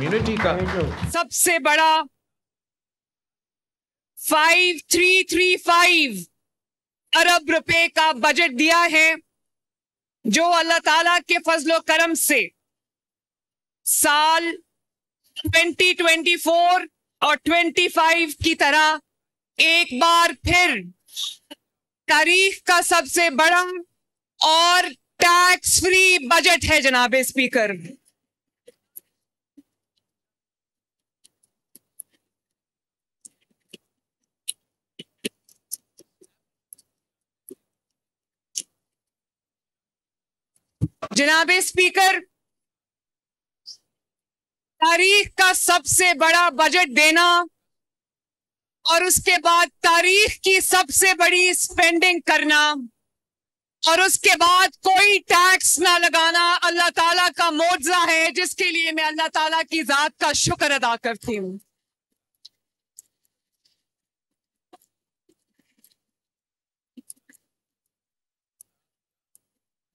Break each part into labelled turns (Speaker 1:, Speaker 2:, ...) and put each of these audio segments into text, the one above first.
Speaker 1: Community का
Speaker 2: सबसे बड़ा 5335 अरब रुपए का बजट दिया है, जो अल्लाह ताला के फजलो करम से साल 2024 और 25 की तरह एक बार फिर तारीख का सबसे बड़ा और टैक्स फ्री बजट है जनाब स्पीकर। जनाब स्पीकर, तारीख का सबसे बड़ा बजट देना और उसके बाद तारीख की सबसे बड़ी स्पेंडिंग करना और उसके बाद कोई टैक्स ना लगाना अल्लाह ताला का मोज़ा है, जिसके लिए मैं अल्लाह ताला की जात का शुक्र अदा करती हूं।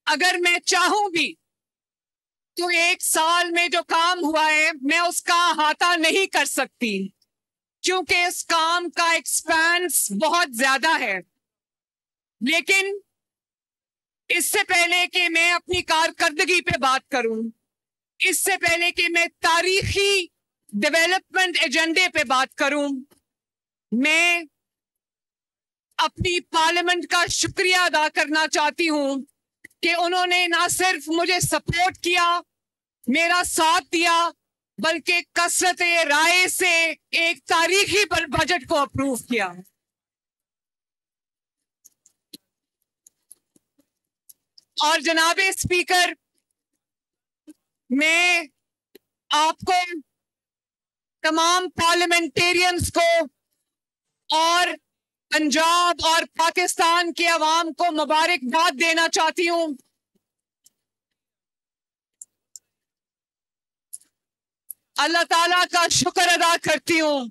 Speaker 2: अगर मैं चाहूं भी तो एक साल में जो काम हुआ है मैं उसका अहाता नहीं कर सकती, क्योंकि इस काम का एक्सपेंस बहुत ज्यादा है। लेकिन इससे पहले कि मैं अपनी कारकर्दगी पे बात करूं, इससे पहले कि मैं तारीखी डेवलपमेंट एजेंडे पे बात करूं, मैं अपनी पार्लियामेंट का शुक्रिया अदा करना चाहती हूं कि उन्होंने ना सिर्फ मुझे सपोर्ट किया, मेरा साथ दिया, बल्कि कसरत राय से एक तारीखी बजट को अप्रूव किया। और जनाब स्पीकर, मैं आपको, तमाम पार्लियामेंटेरियंस को और पंजाब और पाकिस्तान के अवाम को मुबारकबाद देना चाहती हूं। अल्लाह ताला का शुक्र अदा करती हूं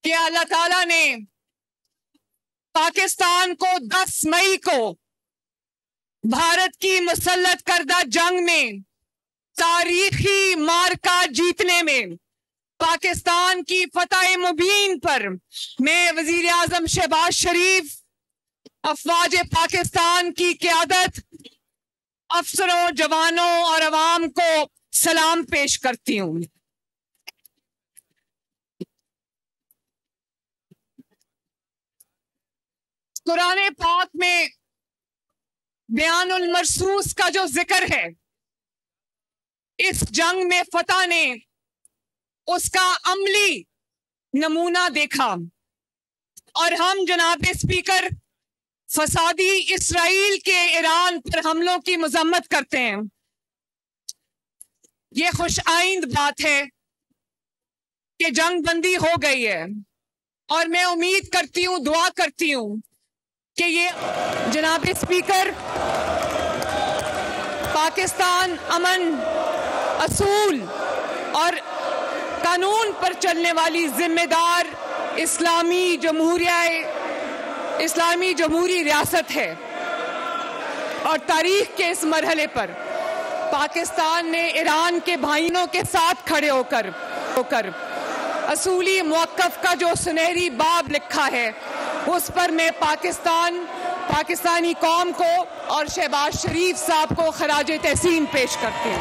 Speaker 2: कि अल्लाह ताला ने पाकिस्तान को 10 मई को भारत की मुसल्लत करदा जंग में तारीखी मार्का जीतने में पाकिस्तान की फतह मुबीन पर मैं वजीर आजम शहबाज शरीफ, अफवाज पाकिस्तान की क़यादत, अफसरों, जवानों और अवाम को सलाम पेश करती हूं। कुरान पाक में बयानुल मरसूस का जो जिक्र है, इस जंग में फतह ने उसका अमली नमूना देखा और हम जनाब स्पीकर फसादी इसराइल के ईरान पर हमलों की मजम्मत करते हैं। ये खुश आइंद बात है कि जंग बंदी हो गई है और मैं उम्मीद करती हूं, दुआ करती हूं कि ये जनाब स्पीकर पाकिस्तान अमन, असूल और कानून पर चलने वाली जिम्मेदार इस्लामी जमहूरी रियासत है और तारीख के इस मरहले पर पाकिस्तान ने ईरान के भाइयों के साथ खड़े होकर असूली मौक़िफ़ का जो सुनहरी बाब लिखा है, उस पर मैं पाकिस्तानी कौम को और शहबाज शरीफ साहब को खराज तहसीन पेश करती हूँ।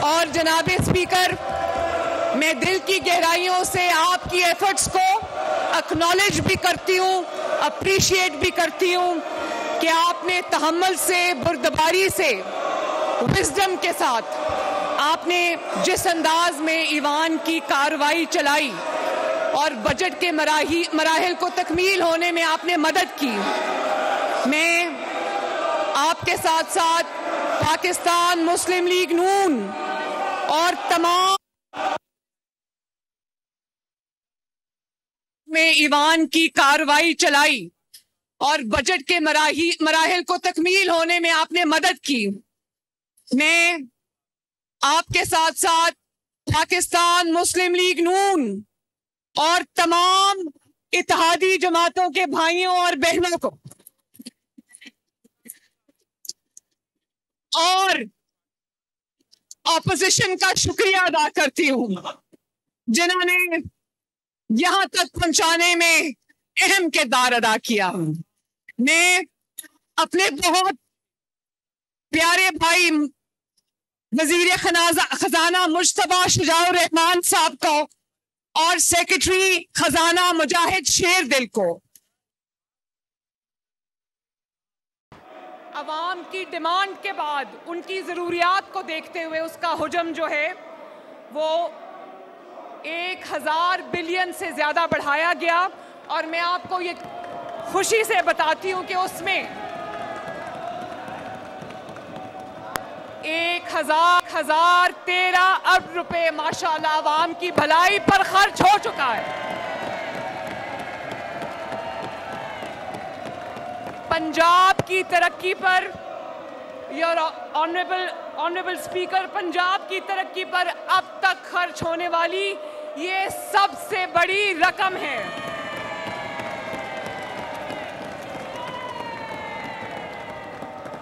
Speaker 2: और जनाब स्पीकर, मैं दिल की गहराइयों से आपकी एफर्ट्स को एक्नॉलेज भी करती हूँ, अप्रिशिएट भी करती हूँ कि आपने तहम्मुल से, बुर्दबारी से, विजडम के साथ आपने जिस अंदाज में ईवान की कार्रवाई चलाई और बजट के मराहिल को तकमील होने में आपने मदद की। मैं आपके साथ साथ पाकिस्तान मुस्लिम लीग नून और तमाम में ईवान की कार्रवाई चलाई और बजट के मराहिल को तकमील होने में आपने मदद की। मैं आपके साथ साथ पाकिस्तान मुस्लिम लीग नून और तमाम इत्तेहादी जमातों के भाइयों और बहनों को और ऑपोजिशन का शुक्रिया अदा करती हूं जिन्होंने यहां तक पहुंचाने में अहम किरदार अदा किया। मैं अपने बहुत प्यारे भाई वजीर खजाना मुश्तबा शुजाउर रहमान साहब को और सेक्रेटरी खजाना मुजाहिद शेर दिल को अवाम की डिमांड के बाद उनकी ज़रूरियात को देखते हुए उसका हुजम जो है वो 1000 बिलियन से ज़्यादा बढ़ाया गया। और मैं आपको ये खुशी से बताती हूँ कि उसमें 1013 अरब रुपए माशाल्लाह अवाम की भलाई पर खर्च हो चुका है। पंजाब की तरक्की per your honourable speaker, Punjab की तरक्की पर अब तक खर्च होने वाली ये सबसे बड़ी रकम है।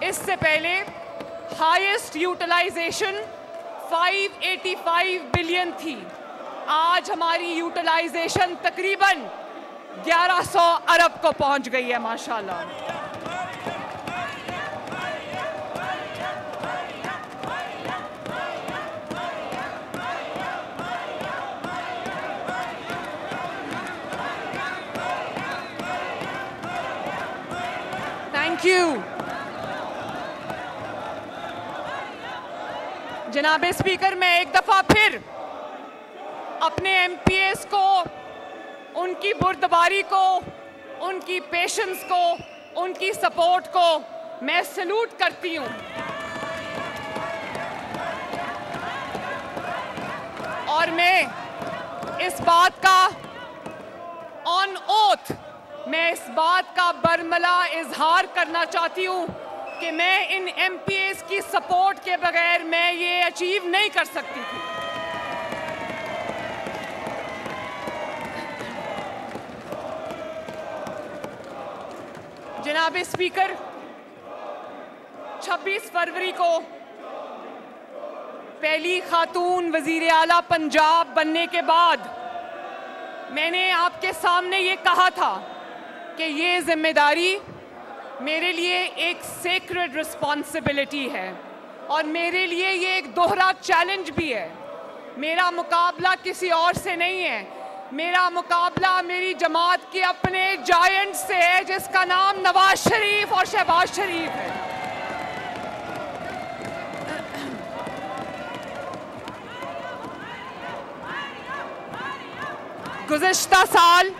Speaker 2: इससे पहले हाईएस्ट यूटिलाइजेशन 585 बिलियन थी। आज हमारी यूटिलाइजेशन तकरीबन 1100 अरब को पहुंच गई है माशाल्लाह। थैंक यू जनाबे स्पीकर। मैं एक दफा फिर अपने एमपीएस को, उनकी बुर्दबारी को, उनकी पेशेंस को, उनकी सपोर्ट को मैं सैल्यूट करती हूं। और मैं इस बात का ऑन ओथ, मैं इस बात का बरमला इजहार करना चाहती हूं कि मैं इन एमपीएस की सपोर्ट के बगैर मैं ये अचीव नहीं कर सकती थी। जनाब स्पीकर, 26 फरवरी को पहली खातून वजीर आला पंजाब बनने के बाद मैंने आपके सामने ये कहा था कि ये जिम्मेदारी मेरे लिए एक सेक्रेड रिस्पॉन्सिबिलिटी है और मेरे लिए ये एक दोहरा चैलेंज भी है। मेरा मुकाबला किसी और से नहीं है, मेरा मुकाबला मेरी जमात के अपने जायंट से है जिसका नाम नवाज शरीफ और शहबाज शरीफ है। गुज़िश्ता साल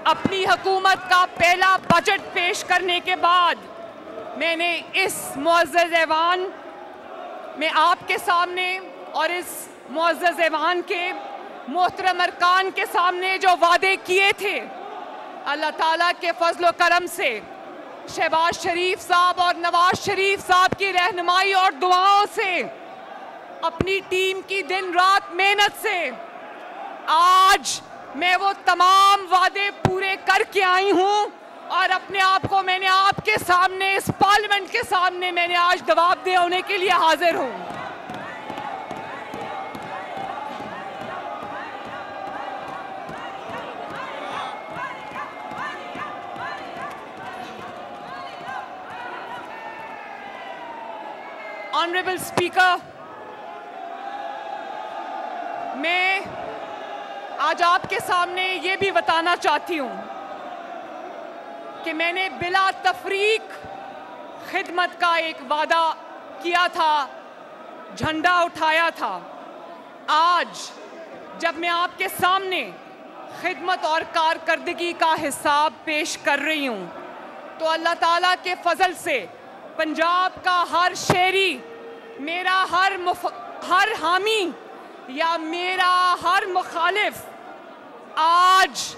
Speaker 2: अपनी हुकूमत का पहला बजट पेश करने के बाद मैंने इस मुअज़्ज़ज़ ऐवान में आपके सामने और इस मुअज़्ज़ज़ ऐवान के मोहतरम अरकान के सामने जो वादे किए थे, अल्लाह ताला के फजल व करम से शहबाज शरीफ साहब और नवाज शरीफ साहब की रहनुमाई और दुआओं से, अपनी टीम की दिन रात मेहनत से आज मैं वो तमाम वादे पूरे करके आई हूं और अपने आप को मैंने आपके सामने, इस पार्लियामेंट के सामने मैंने आज जवाबदेह होने के लिए हाजिर हूं। ऑनरेबल स्पीकर, मैं आज आपके सामने ये भी बताना चाहती हूँ कि मैंने बिला तफरीक खिदमत का एक वादा किया था, झंडा उठाया था। आज जब मैं आपके सामने खिदमत और कारकर्दगी का हिसाब पेश कर रही हूँ तो अल्लाह ताला के फजल से पंजाब का हर शहरी, मेरा हर हामी या मेरा हर मुखालिफ आज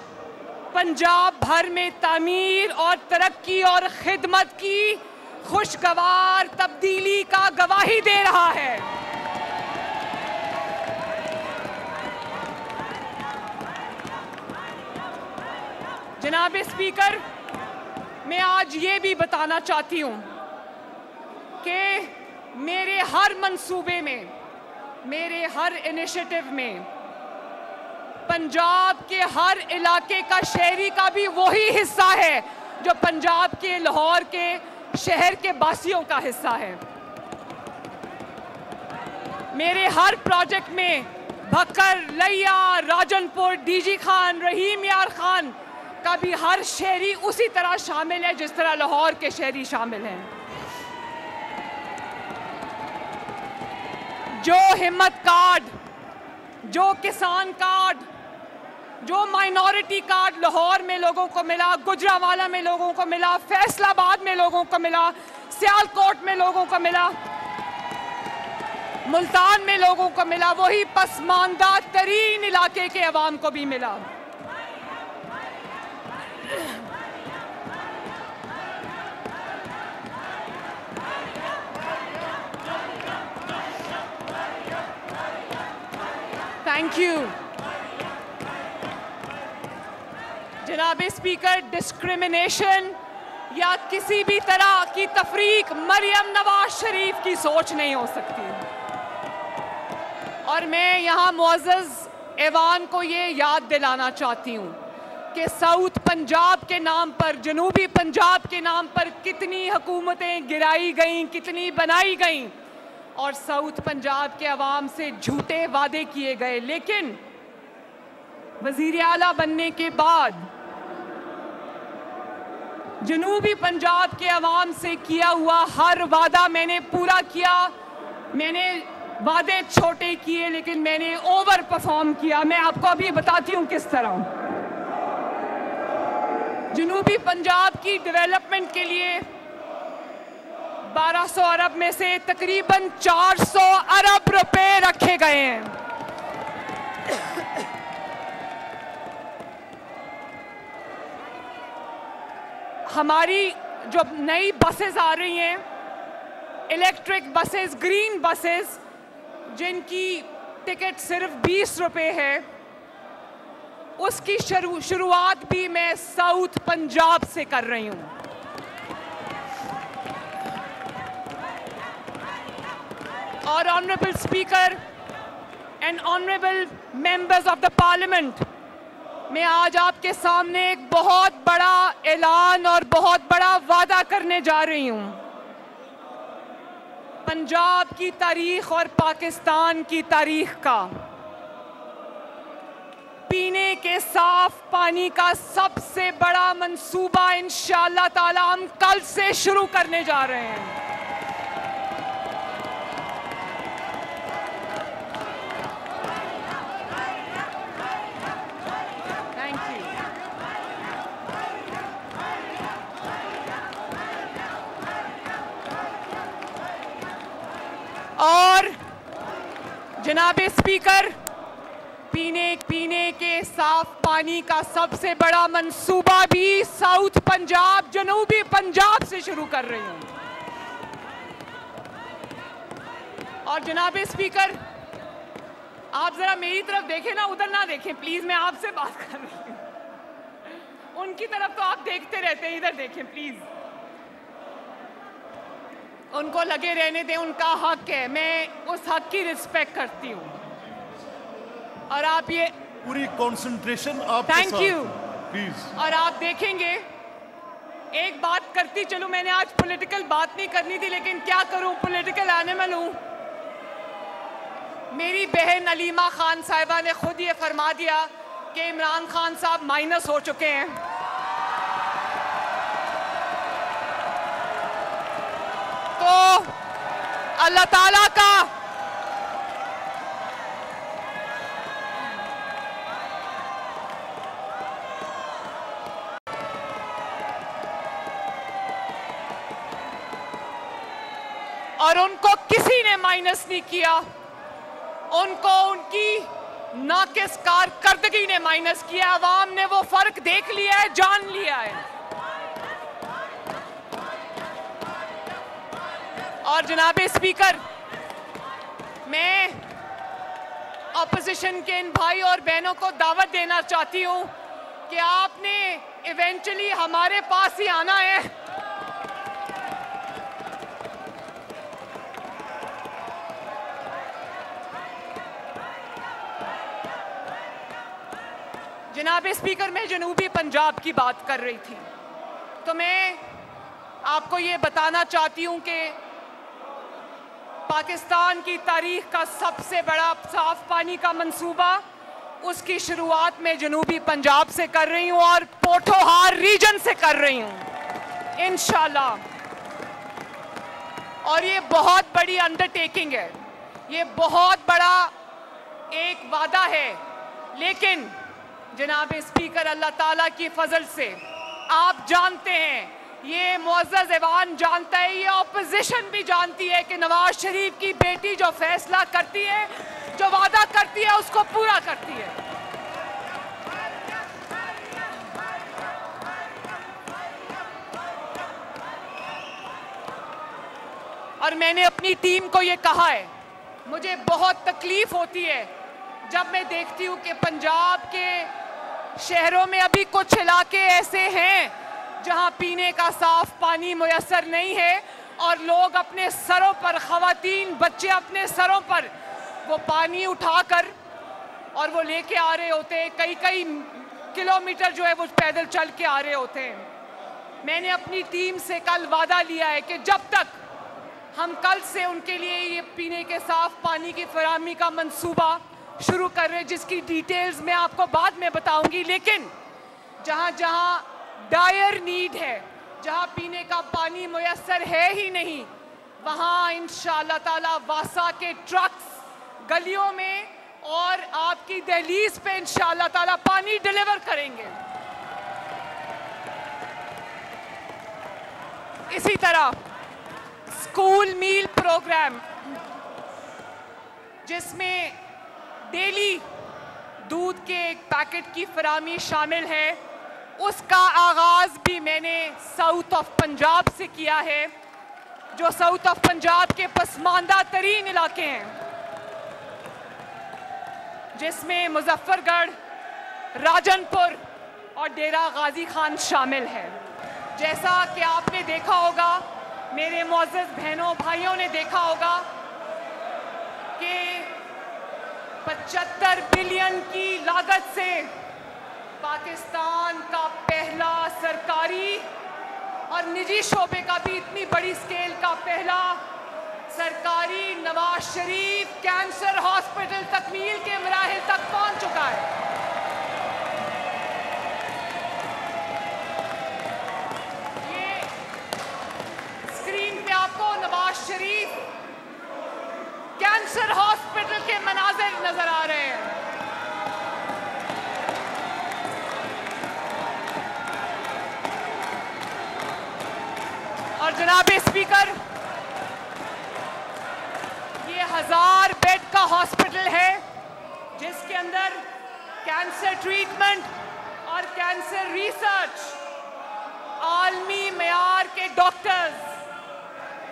Speaker 2: पंजाब भर में तामीर और तरक्की और खिदमत की खुशगवार तब्दीली का गवाही दे रहा है। जनाब स्पीकर, मैं आज ये भी बताना चाहती हूँ कि मेरे हर मंसूबे में, मेरे हर इनिशिएटिव में पंजाब के हर इलाके का शहरी का भी वही हिस्सा है जो पंजाब के लाहौर के शहर के बासियों का हिस्सा है। मेरे हर प्रोजेक्ट में भक्कर, लैया, राजनपुर, डीजी खान, रहीम यार खान का भी हर शहरी उसी तरह शामिल है जिस तरह लाहौर के शहरी शामिल हैं। जो हिम्मत कार्ड, जो किसान कार्ड, जो माइनॉरिटी कार्ड लाहौर में लोगों को मिला, गुजरांवाला में लोगों को मिला, फैसलाबाद में लोगों को मिला, सियालकोट में लोगों को मिला, मुल्तान में लोगों को मिला, वही पसमानदा तरीन इलाके के अवाम को भी मिला। थैंक यू जनाब स्पीकर। डिस्क्रिमिनेशन या किसी भी तरह की तफरीक मरियम नवाज शरीफ की सोच नहीं हो सकती। और मैं यहाँ मुअज़्ज़ज़ ऐवान को ये याद दिलाना चाहती हूँ कि साउथ पंजाब के नाम पर, जनूबी पंजाब के नाम पर कितनी हुकूमतें गिराई गईं, कितनी बनाई गईं और साउथ पंजाब के अवाम से झूठे वादे किए गए। लेकिन वज़ीर आला बनने के बाद जनूबी पंजाब के अवाम से किया हुआ हर वादा मैंने पूरा किया। मैंने वादे छोटे किए लेकिन मैंने ओवर परफॉर्म किया। मैं आपको अभी बताती हूँ किस तरह। जनूबी पंजाब की डेवलपमेंट के लिए 1200 अरब में से तकरीबन 400 अरब रुपए रखे गए हैं। हमारी जो नई बसेस आ रही हैं, इलेक्ट्रिक बसेस, ग्रीन बसेस, जिनकी टिकट सिर्फ 20 रुपए है, उसकी शुरुआत भी मैं साउथ पंजाब से कर रही हूं। और honourable speaker and honourable members of the parliament, मैं आज आपके सामने एक बहुत बड़ा ऐलान और बहुत बड़ा वादा करने जा रही हूं। पंजाब की तारीख और पाकिस्तान की तारीख का पीने के साफ पानी का सबसे बड़ा मंसूबा इंशाअल्लाह ताला हम कल से शुरू करने जा रहे हैं। और जनाब स्पीकर, पीने के साफ पानी का सबसे बड़ा मंसूबा भी साउथ पंजाब, जनूबी पंजाब से शुरू कर रही हूं। और जनाब स्पीकर, आप जरा मेरी तरफ देखें ना, उधर ना देखें प्लीज, मैं आपसे बात कर रही हूं। उनकी तरफ तो आप देखते रहते हैं, इधर देखें प्लीज। उनको लगे रहने दें, उनका हक है, मैं उस हक की रिस्पेक्ट करती हूँ। और आप ये
Speaker 1: पूरी कंसंट्रेशन आपके
Speaker 2: थैंक यू
Speaker 1: प्लीज।
Speaker 2: और आप देखेंगे, एक बात करती चलूं, मैंने आज पॉलिटिकल बात नहीं करनी थी लेकिन क्या करूं, पॉलिटिकल एनिमल हूं। मेरी बहन अलीमा खान साहिबा ने खुद ये फरमा दिया कि इमरान खान साहब माइनस हो चुके हैं। तो अल्लाह ताला का और उनको किसी ने माइनस नहीं किया, उनको उनकी नाकिस कारकर्दगी ने माइनस किया। अवाम ने वो फर्क देख लिया है, जान लिया है। और जनाब स्पीकर, मैं ऑपोजिशन के इन भाई और बहनों को दावत देना चाहती हूं कि आपने इवेंचुअली हमारे पास ही आना है। जनाब स्पीकर, मैं जनूबी पंजाब की बात कर रही थी, तो मैं आपको ये बताना चाहती हूँ कि पाकिस्तान की तारीख का सबसे बड़ा साफ पानी का मंसूबा, उसकी शुरुआत मैं जनूबी पंजाब से कर रही हूँ और पोठोहार रीजन से कर रही हूँ इंशाल्लाह। और ये बहुत बड़ी अंडरटेकिंग है, ये बहुत बड़ा एक वादा है, लेकिन जनाब स्पीकर, अल्लाह ताला की फजल से आप जानते हैं, ये मुअज़्ज़ज़ ऐवान जानता है, ये ऑपोजिशन भी जानती है कि नवाज शरीफ की बेटी जो फैसला करती है, जो वादा करती है, उसको पूरा करती है। और मैंने अपनी टीम को ये कहा है, मुझे बहुत तकलीफ होती है जब मैं देखती हूँ कि पंजाब के शहरों में अभी कुछ इलाके ऐसे हैं जहाँ पीने का साफ पानी मुयस्सर नहीं है और लोग अपने सरों पर, ख़वातीन, बच्चे अपने सरों पर वो पानी उठाकर और वो लेके आ रहे होते हैं, कई कई किलोमीटर जो है वो पैदल चल के आ रहे होते हैं। मैंने अपनी टीम से कल वादा लिया है कि जब तक हम कल से उनके लिए ये पीने के साफ पानी की फराहमी का मंसूबा शुरू कर रहे हैं, जिसकी डिटेल्स मैं आपको बाद में बताऊंगी, लेकिन जहाँ जहाँ डायर नीड है, जहाँ पीने का पानी मुयस्सर है ही नहीं, वहाँ इंशाअल्लाह ताला वासा के ट्रक्स गलियों में और आपकी दहलीज पे इंशाअल्लाह ताला पानी डिलीवर करेंगे। इसी तरह स्कूल मील प्रोग्राम, जिसमें डेली दूध के एक पैकेट की फराहमी शामिल है, उसका आगाज़ भी मैंने साउथ ऑफ पंजाब से किया है, जो साउथ ऑफ पंजाब के पसमानदा तरीन इलाके हैं, जिसमें मुजफ्फरगढ़, राजनपुर और डेरा गाजी खान शामिल है। जैसा कि आपने देखा होगा, मेरे मुअज़्ज़ज़ बहनों भाइयों ने देखा होगा कि 75 बिलियन की लागत से पाकिस्तान का पहला सरकारी और निजी शोबे का भी इतनी बड़ी स्केल का पहला सरकारी नवाज शरीफ कैंसर हॉस्पिटल तकमील के मराहिल तक पहुंच चुका है। ये स्क्रीन पे आपको नवाज शरीफ कैंसर हॉस्पिटल के मनाजिर नजर आ रहे हैं। और जनाब स्पीकर, ये 1000 बेड का हॉस्पिटल है, जिसके अंदर कैंसर ट्रीटमेंट और कैंसर रिसर्च, आलमी मेयार के डॉक्टर्स,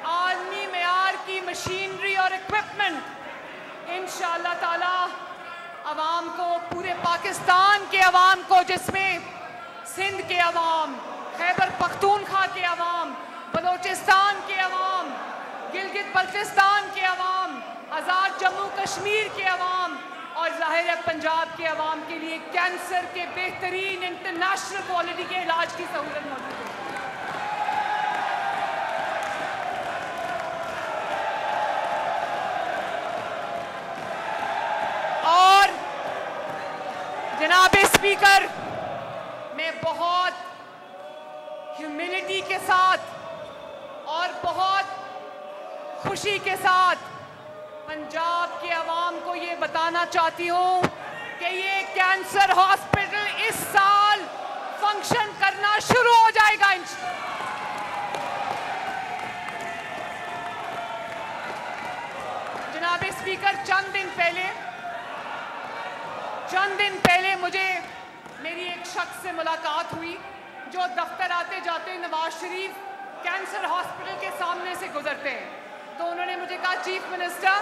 Speaker 2: आलमी मेयार की मशीनरी और इक्विपमेंट इंशाअल्लाह ताला अवाम को, पूरे पाकिस्तान के अवाम को, जिसमें सिंध के अवाम, खैबर पख्तूनख्वा के अवाम, बलोचिस्तान के अवाम, गिलगित बल्तिस्तान के अवाम, आज़ाद जम्मू कश्मीर के अवाम और ज़ाहिर पंजाब के अवाम के लिए कैंसर के बेहतरीन इंटरनेशनल क्वालिटी के इलाज की सहूलत मौजूद है। और जनाब स्पीकर, मैं बहुत ह्यूमिलिटी के साथ और बहुत खुशी के साथ पंजाब के अवाम को ये बताना चाहती हूँ कि ये कैंसर हॉस्पिटल इस साल फंक्शन करना शुरू हो जाएगा। जनाब स्पीकर, चंद दिन पहले मुझे मेरी एक शख्स से मुलाकात हुई जो दफ्तर आते जाते नवाज शरीफ कैंसर हॉस्पिटल के सामने से गुजरते हैं। तो उन्होंने मुझे कहा, चीफ मिनिस्टर,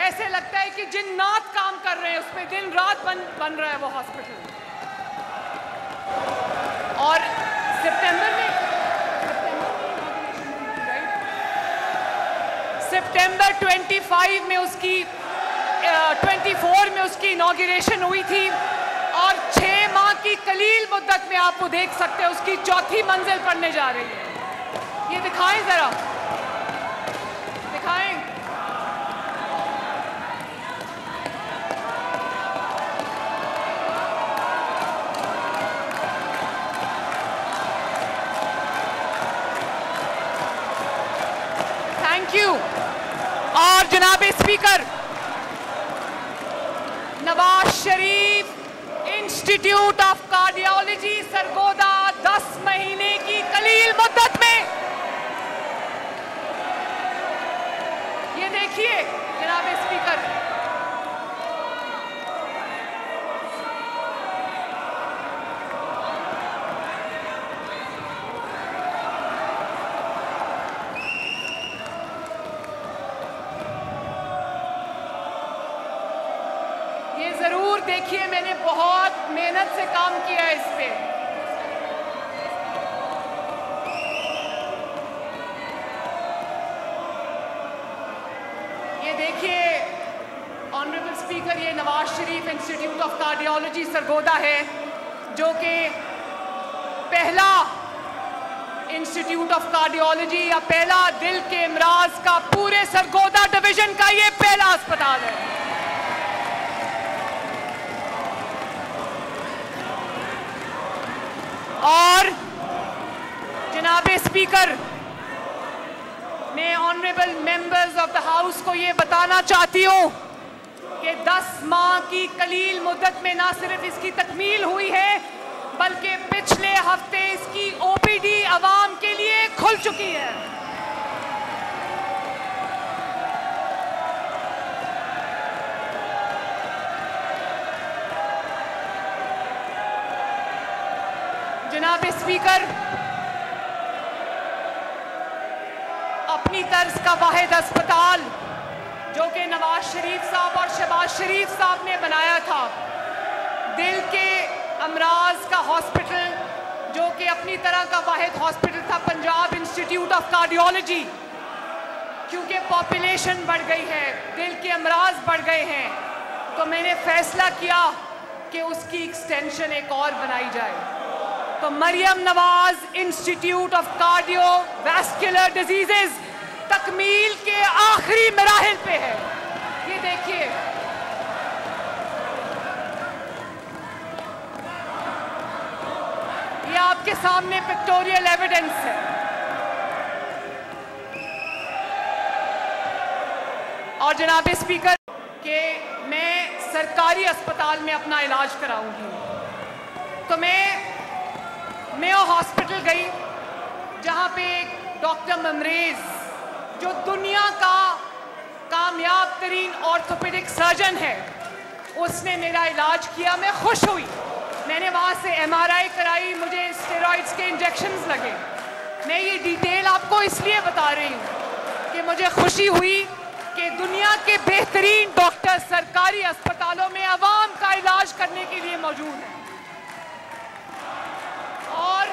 Speaker 2: ऐसे लगता है कि जिन्नात काम कर रहे हैं उस पर, दिन रात बन रहा है वो हॉस्पिटल। और सितंबर 25 में उसकी 24 में उसकी इनॉग्रेशन हुई थी और 6 माह की की कलील मुद्दत में आप वो देख सकते हैं उसकी चौथी मंजिल पढ़ने जा रही है। ये दिखाएं जरा, दिखाएं। Thank you. और जनाब speaker, Nawaz Sharif institute of cardiology Sargodha 10 महीने की कलील मुद्दत में, ये देखिए जनाब स्पीकर, ये जरूर देखिए, मैंने बहुत मेहनत से काम किया है इस पे। ये देखिए ऑनरेबल स्पीकर, ये Nawaz Sharif institute of cardiology Sargodha है, जो कि पहला इंस्टीट्यूट ऑफ कार्डियोलॉजी या पहला दिल के अमराज का पूरे सरगोदा डिवीजन का ये पहला अस्पताल है। और जनाब स्पीकर, मैं honourable members of the house को ये बताना चाहती हूँ कि 10 माह की कलील मुद्दत में ना सिर्फ इसकी तकमील हुई है, बल्कि पिछले हफ्ते इसकी ओपीडी आवाम के लिए खुल चुकी है। जनाब स्पीकर, अपनी तर्ज का वाहिद अस्पताल जो कि नवाज शरीफ साहब और शहबाज शरीफ साहब ने बनाया था, दिल के अमराज का हॉस्पिटल, जो कि अपनी तरह का वाहिद हॉस्पिटल था, पंजाब इंस्टीट्यूट ऑफ कार्डियोलॉजी, क्योंकि पॉपुलेशन बढ़ गई है, दिल के अमराज बढ़ गए हैं, तो मैंने फैसला किया कि उसकी एक्सटेंशन एक और बनाई जाए। तो Maryam Nawaz institute of cardiovascular diseases तकमील के आखिरी मराहिल पे है। ये देखिए, ये आपके सामने पिक्टोरियल एविडेंस है। और जनाब स्पीकर, कि मैं सरकारी अस्पताल में अपना इलाज कराऊंगी, तो मैं मेयो हॉस्पिटल गई, जहां पे डॉक्टर ममरेज, जो दुनिया का कामयाब तरीन ऑर्थोपेडिक सर्जन है, उसने मेरा इलाज किया। मैं खुश हुई। मैंने वहां से MRI कराई, मुझे स्टेरॉइड्स के इंजेक्शंस लगे। मैं ये डिटेल आपको इसलिए बता रही हूँ कि मुझे खुशी हुई कि दुनिया के बेहतरीन डॉक्टर सरकारी अस्पतालों में आवाम का इलाज करने के लिए मौजूद हैं। और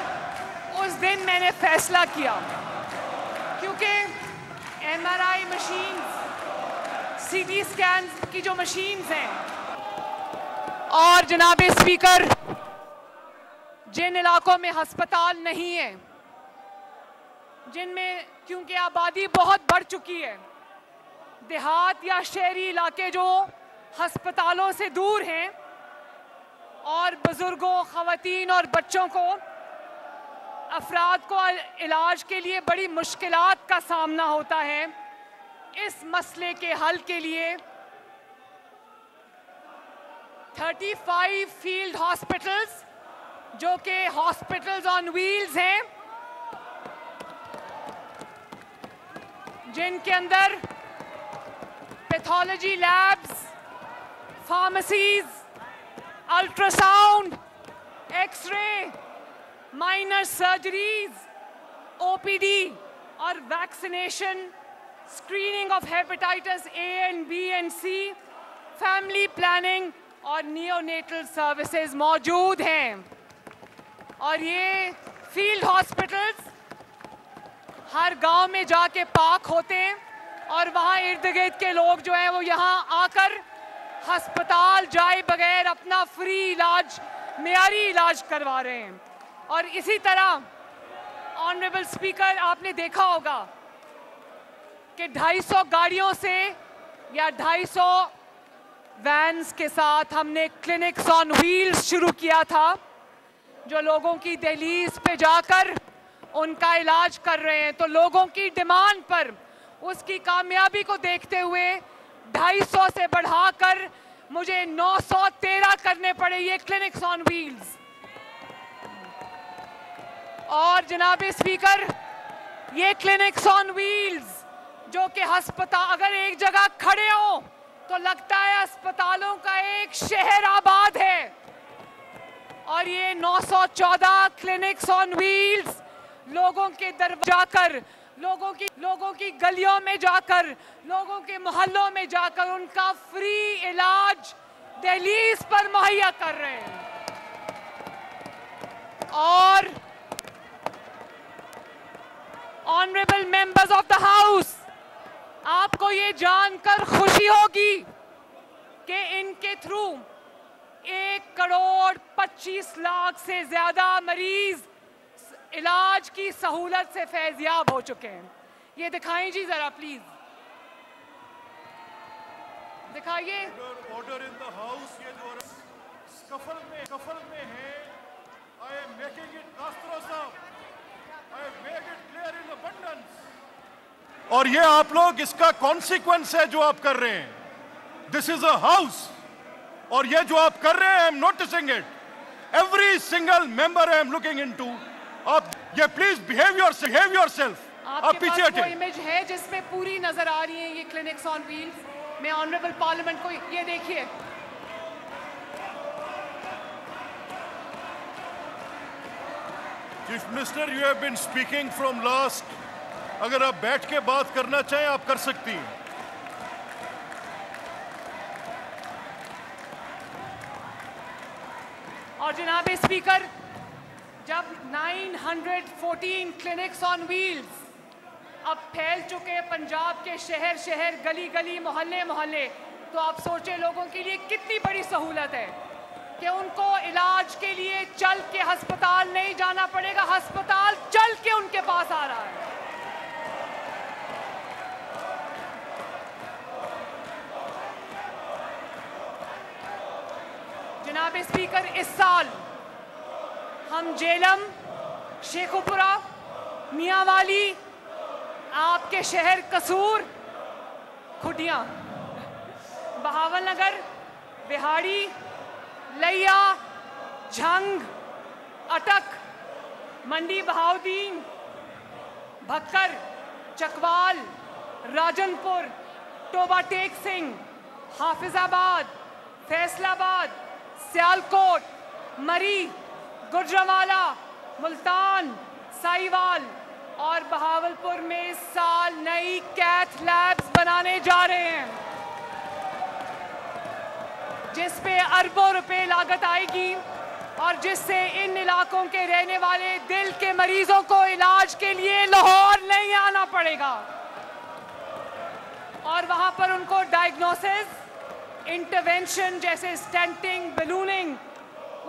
Speaker 2: उस दिन मैंने फैसला किया, क्योंकि MRI मशीन्स, CT स्कैन की जो मशीन्स हैं, और जनाब स्पीकर, जिन इलाकों में अस्पताल नहीं है, जिनमें क्योंकि आबादी बहुत बढ़ चुकी है, देहात या शहरी इलाके जो अस्पतालों से दूर हैं, और बुजुर्गों, खवातीन और बच्चों को, अफराद को इलाज के लिए बड़ी मुश्किलात का सामना होता है। इस मसले के हल के लिए 35 फील्ड हॉस्पिटल्स, जो कि हॉस्पिटल्स ऑन व्हील्स हैं, जिनके अंदर pathology labs, pharmacies, ultrasound, x ray, minor surgeries, OPD और vaccination, screening of hepatitis A and B and C, family planning और नियोनेटल सर्विसेज मौजूद हैं। और ये फील्ड हॉस्पिटल्स हर गांव में जाके पार्क होते हैं, और वहाँ इर्द गिर्द के लोग जो हैं वो यहाँ आकर अस्पताल जाए बगैर अपना फ्री इलाज
Speaker 3: मियारी इलाज करवा रहे हैं। और इसी तरह ऑनरेबल स्पीकर, आपने देखा होगा कि 250 गाड़ियों से या 250 वैन्स के साथ हमने क्लिनिक्स ऑन व्हील्स शुरू किया था, जो लोगों की दहलीज पे जाकर उनका इलाज कर रहे हैं। तो लोगों की डिमांड पर उसकी कामयाबी को देखते हुए 250 से बढ़ाकर मुझे 913 करने पड़े ये क्लिनिक्स ऑन व्हील्स। और जनाब स्पीकर, ये क्लिनिक्स ऑन व्हील्स जो कि अस्पताल, अगर एक जगह खड़े हो तो लगता है अस्पतालों का एक शहर आबाद है। और ये 914 क्लिनिक्स ऑन व्हील्स लोगों के दरवाजे जाकर, लोगों की गलियों में जाकर, लोगों के मोहल्लों में जाकर उनका फ्री इलाज दहलीज पर मुहैया कर रहे हैं। और honourable members of the house, आपको ये जानकर खुशी होगी कि इनके थ्रू 1,25,00,000 से ज्यादा मरीज इलाज की सहूलत से फैजियाब हो चुके हैं। ये दिखाएं जी जरा प्लीज, दिखाइए।
Speaker 1: ऑर्डर इन द हाउस, ये जो स्कफल में है, I am making it Castro साहब, I have made it clear in abundance. और ये आप लोग, इसका कॉन्सिक्वेंस है जो आप कर रहे हैं। दिस इज अ हाउस, और ये जो आप कर रहे हैं, I am noticing it, every single member I am looking into. आप ये प्लीज बिहेव योरसेल्फ। आप पीछे हटें।
Speaker 3: आपके इमेज है जिसमें पूरी नजर आ रही है ये क्लिनिक्स ऑन व्हील्स। मैं ऑनरेबल पार्लियामेंट को ये देखिए,
Speaker 1: chief minister, you have been speaking from last, अगर आप बैठ के बात करना चाहें आप कर सकती हैं।
Speaker 3: और जनाब स्पीकर, जब 914 क्लिनिक्स ऑन व्हील्स अब फैल चुके हैं पंजाब के शहर शहर, गली गली, मोहल्ले मोहल्ले, तो आप सोचे लोगों के लिए कितनी बड़ी सहूलत है कि उनको इलाज के लिए चल के अस्पताल नहीं जाना पड़ेगा, अस्पताल चल के उनके पास आ रहा है। जनाब स्पीकर, इस साल हम जेलम, शेखुपुरा, मियांवाली, आपके शहर कसूर, खुटियां, बहावलनगर, बिहाड़ी, लैया, झंग, अटक, मंडी बहाउद्दीन, भक्कर, चकवाल, राजनपुर, टोबा टेक सिंह, हाफिजाबाद, फैसलाबाद, सियालकोट, मरी, गुजरांवाला, मुल्तान, साहिवाल और बहावलपुर में इस साल नई कैथ लैब्स बनाने जा रहे हैं, जिस पे अरबों रुपए लागत आएगी और जिससे इन इलाकों के रहने वाले दिल के मरीजों को इलाज के लिए लाहौर नहीं आना पड़ेगा और वहां पर उनको डायग्नोसिस, इंटरवेंशन जैसे स्टेंटिंग, बलूनिंग,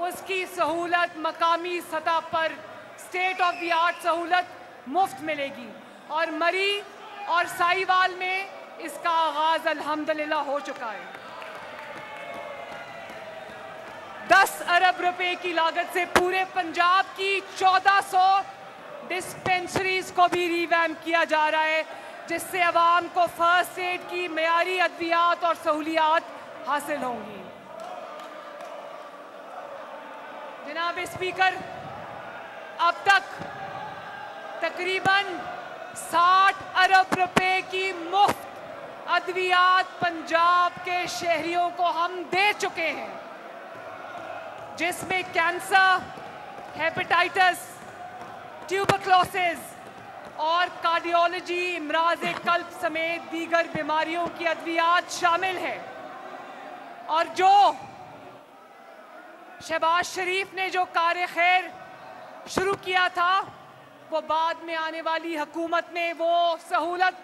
Speaker 3: उसकी सहूलत मकामी सतह पर स्टेट ऑफ द आर्ट सहूलत मुफ्त मिलेगी। और मरी और साहिवाल में इसका आगाज अल्हम्दुलिल्लाह हो चुका है। 10 अरब रुपए की लागत से पूरे पंजाब की 1400 डिस्पेंसरीज को भी रिवैम्प किया जा रहा है, जिससे अवाम को फर्स्ट एड की मेयारी अद्वियात और सहूलियात हासिल होंगी। जनाब स्पीकर, अब तक तकरीबन 60 अरब रुपए की मुफ्त अद्वियात पंजाब के शहरियों को हम दे चुके हैं, जिसमें कैंसर, हेपेटाइटिस, ट्यूबरक्लोसिस और कार्डियोलॉजी, इमराज कल्ब समेत दीगर बीमारियों की अद्वियात शामिल है। और जो शहबाज शरीफ ने जो कार्य खैर शुरू किया था, वो बाद में आने वाली हुकूमत ने वो सहूलत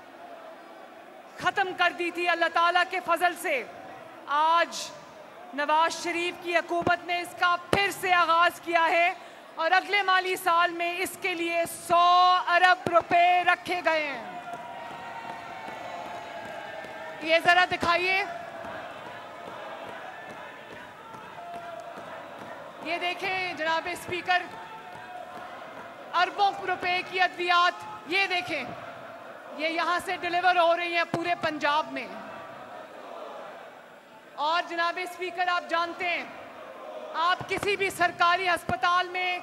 Speaker 3: ख़त्म कर दी थी। अल्लाह ताला के फजल से आज नवाज शरीफ की हुकूमत ने इसका फिर से आगाज किया है और अगले माली साल में इसके लिए 100 अरब रुपए रखे गए हैं। ये जरा दिखाइए, ये देखें जनाब स्पीकर, अरबों रुपए की अद्वियात, ये देखें, ये यहां से डिलीवर हो रही हैं पूरे पंजाब में। और जनाब स्पीकर, आप जानते हैं, आप किसी भी सरकारी अस्पताल में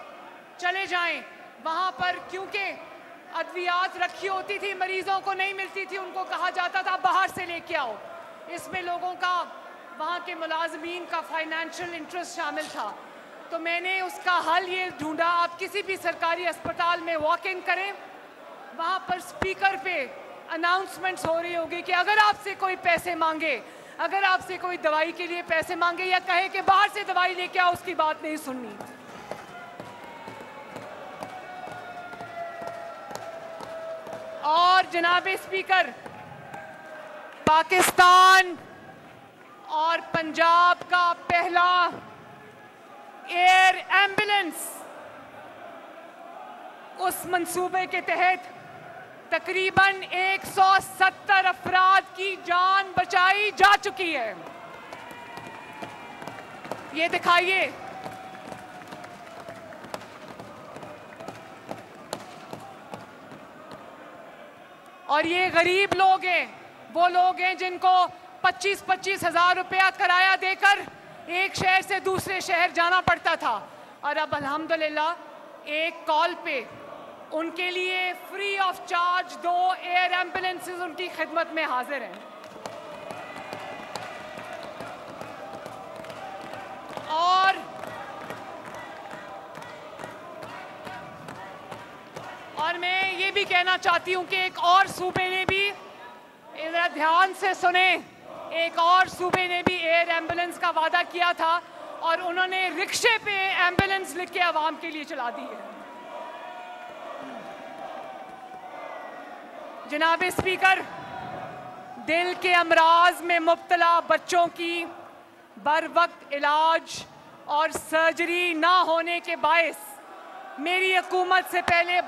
Speaker 3: चले जाएं, वहां पर क्योंकि अद्वियात रखी होती थी, मरीजों को नहीं मिलती थी, उनको कहा जाता था बाहर से लेके आओ। इसमें लोगों का, वहां के मुलाजमीन का फाइनेंशियल इंटरेस्ट शामिल था। तो मैंने उसका हल ये ढूंढा, आप किसी भी सरकारी अस्पताल में वॉक इन करें, वहां पर स्पीकर पे अनाउंसमेंट्स हो रही होगी कि अगर आपसे कोई पैसे मांगे, अगर आपसे कोई दवाई के लिए पैसे मांगे या कहे कि बाहर से दवाई लेके आओ, उसकी बात नहीं सुननी। और जनाब स्पीकर, पाकिस्तान और पंजाब का पहला एयर एम्बुलेंस, उस मंसूबे के तहत तकरीबन 170 अफराद की जान बचाई जा चुकी है। ये दिखाइए, और ये गरीब लोग हैं, वो लोग हैं जिनको 25-25 हज़ार रुपया किराया देकर एक शहर से दूसरे शहर जाना पड़ता था, और अब अल्हम्दुलिल्लाह एक कॉल पे उनके लिए free of charge 2 air ambulances उनकी खिदमत में हाजिर हैं। और मैं ये भी कहना चाहती हूँ कि एक और सूबे ने भी, इधर ध्यान से सुने, एक और सूबे ने भी एयर एम्बुलेंस का वादा किया था और उन्होंने रिक्शे पे एम्बुलेंस लिख के आवाम के लिए चला दी है। जनाब स्पीकर, दिल के अमराज में मुब्तला बच्चों की बर वक्त इलाज और सर्जरी ना होने के बायस मेरी हुकूमत से पहले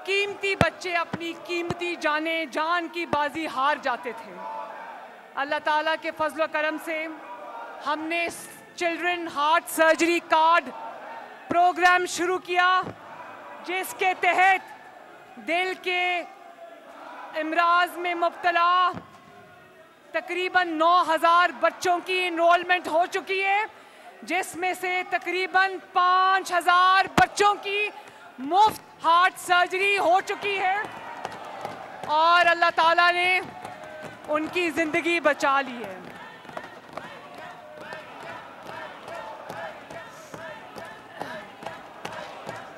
Speaker 3: कीमती बच्चे अपनी कीमती जान की बाजी हार जाते थे। अल्लाह ताला के फजल करम से हमने children heart surgery card programme शुरू किया, जिसके तहत दिल के इमराज में मुब्तला तकरीबन 9,000 बच्चों की इनरोलमेंट हो चुकी है, जिसमें से तकरीबन 5,000 बच्चों की मुफ्त हार्ट सर्जरी हो चुकी है और अल्लाह ताला ने उनकी जिंदगी बचा ली है।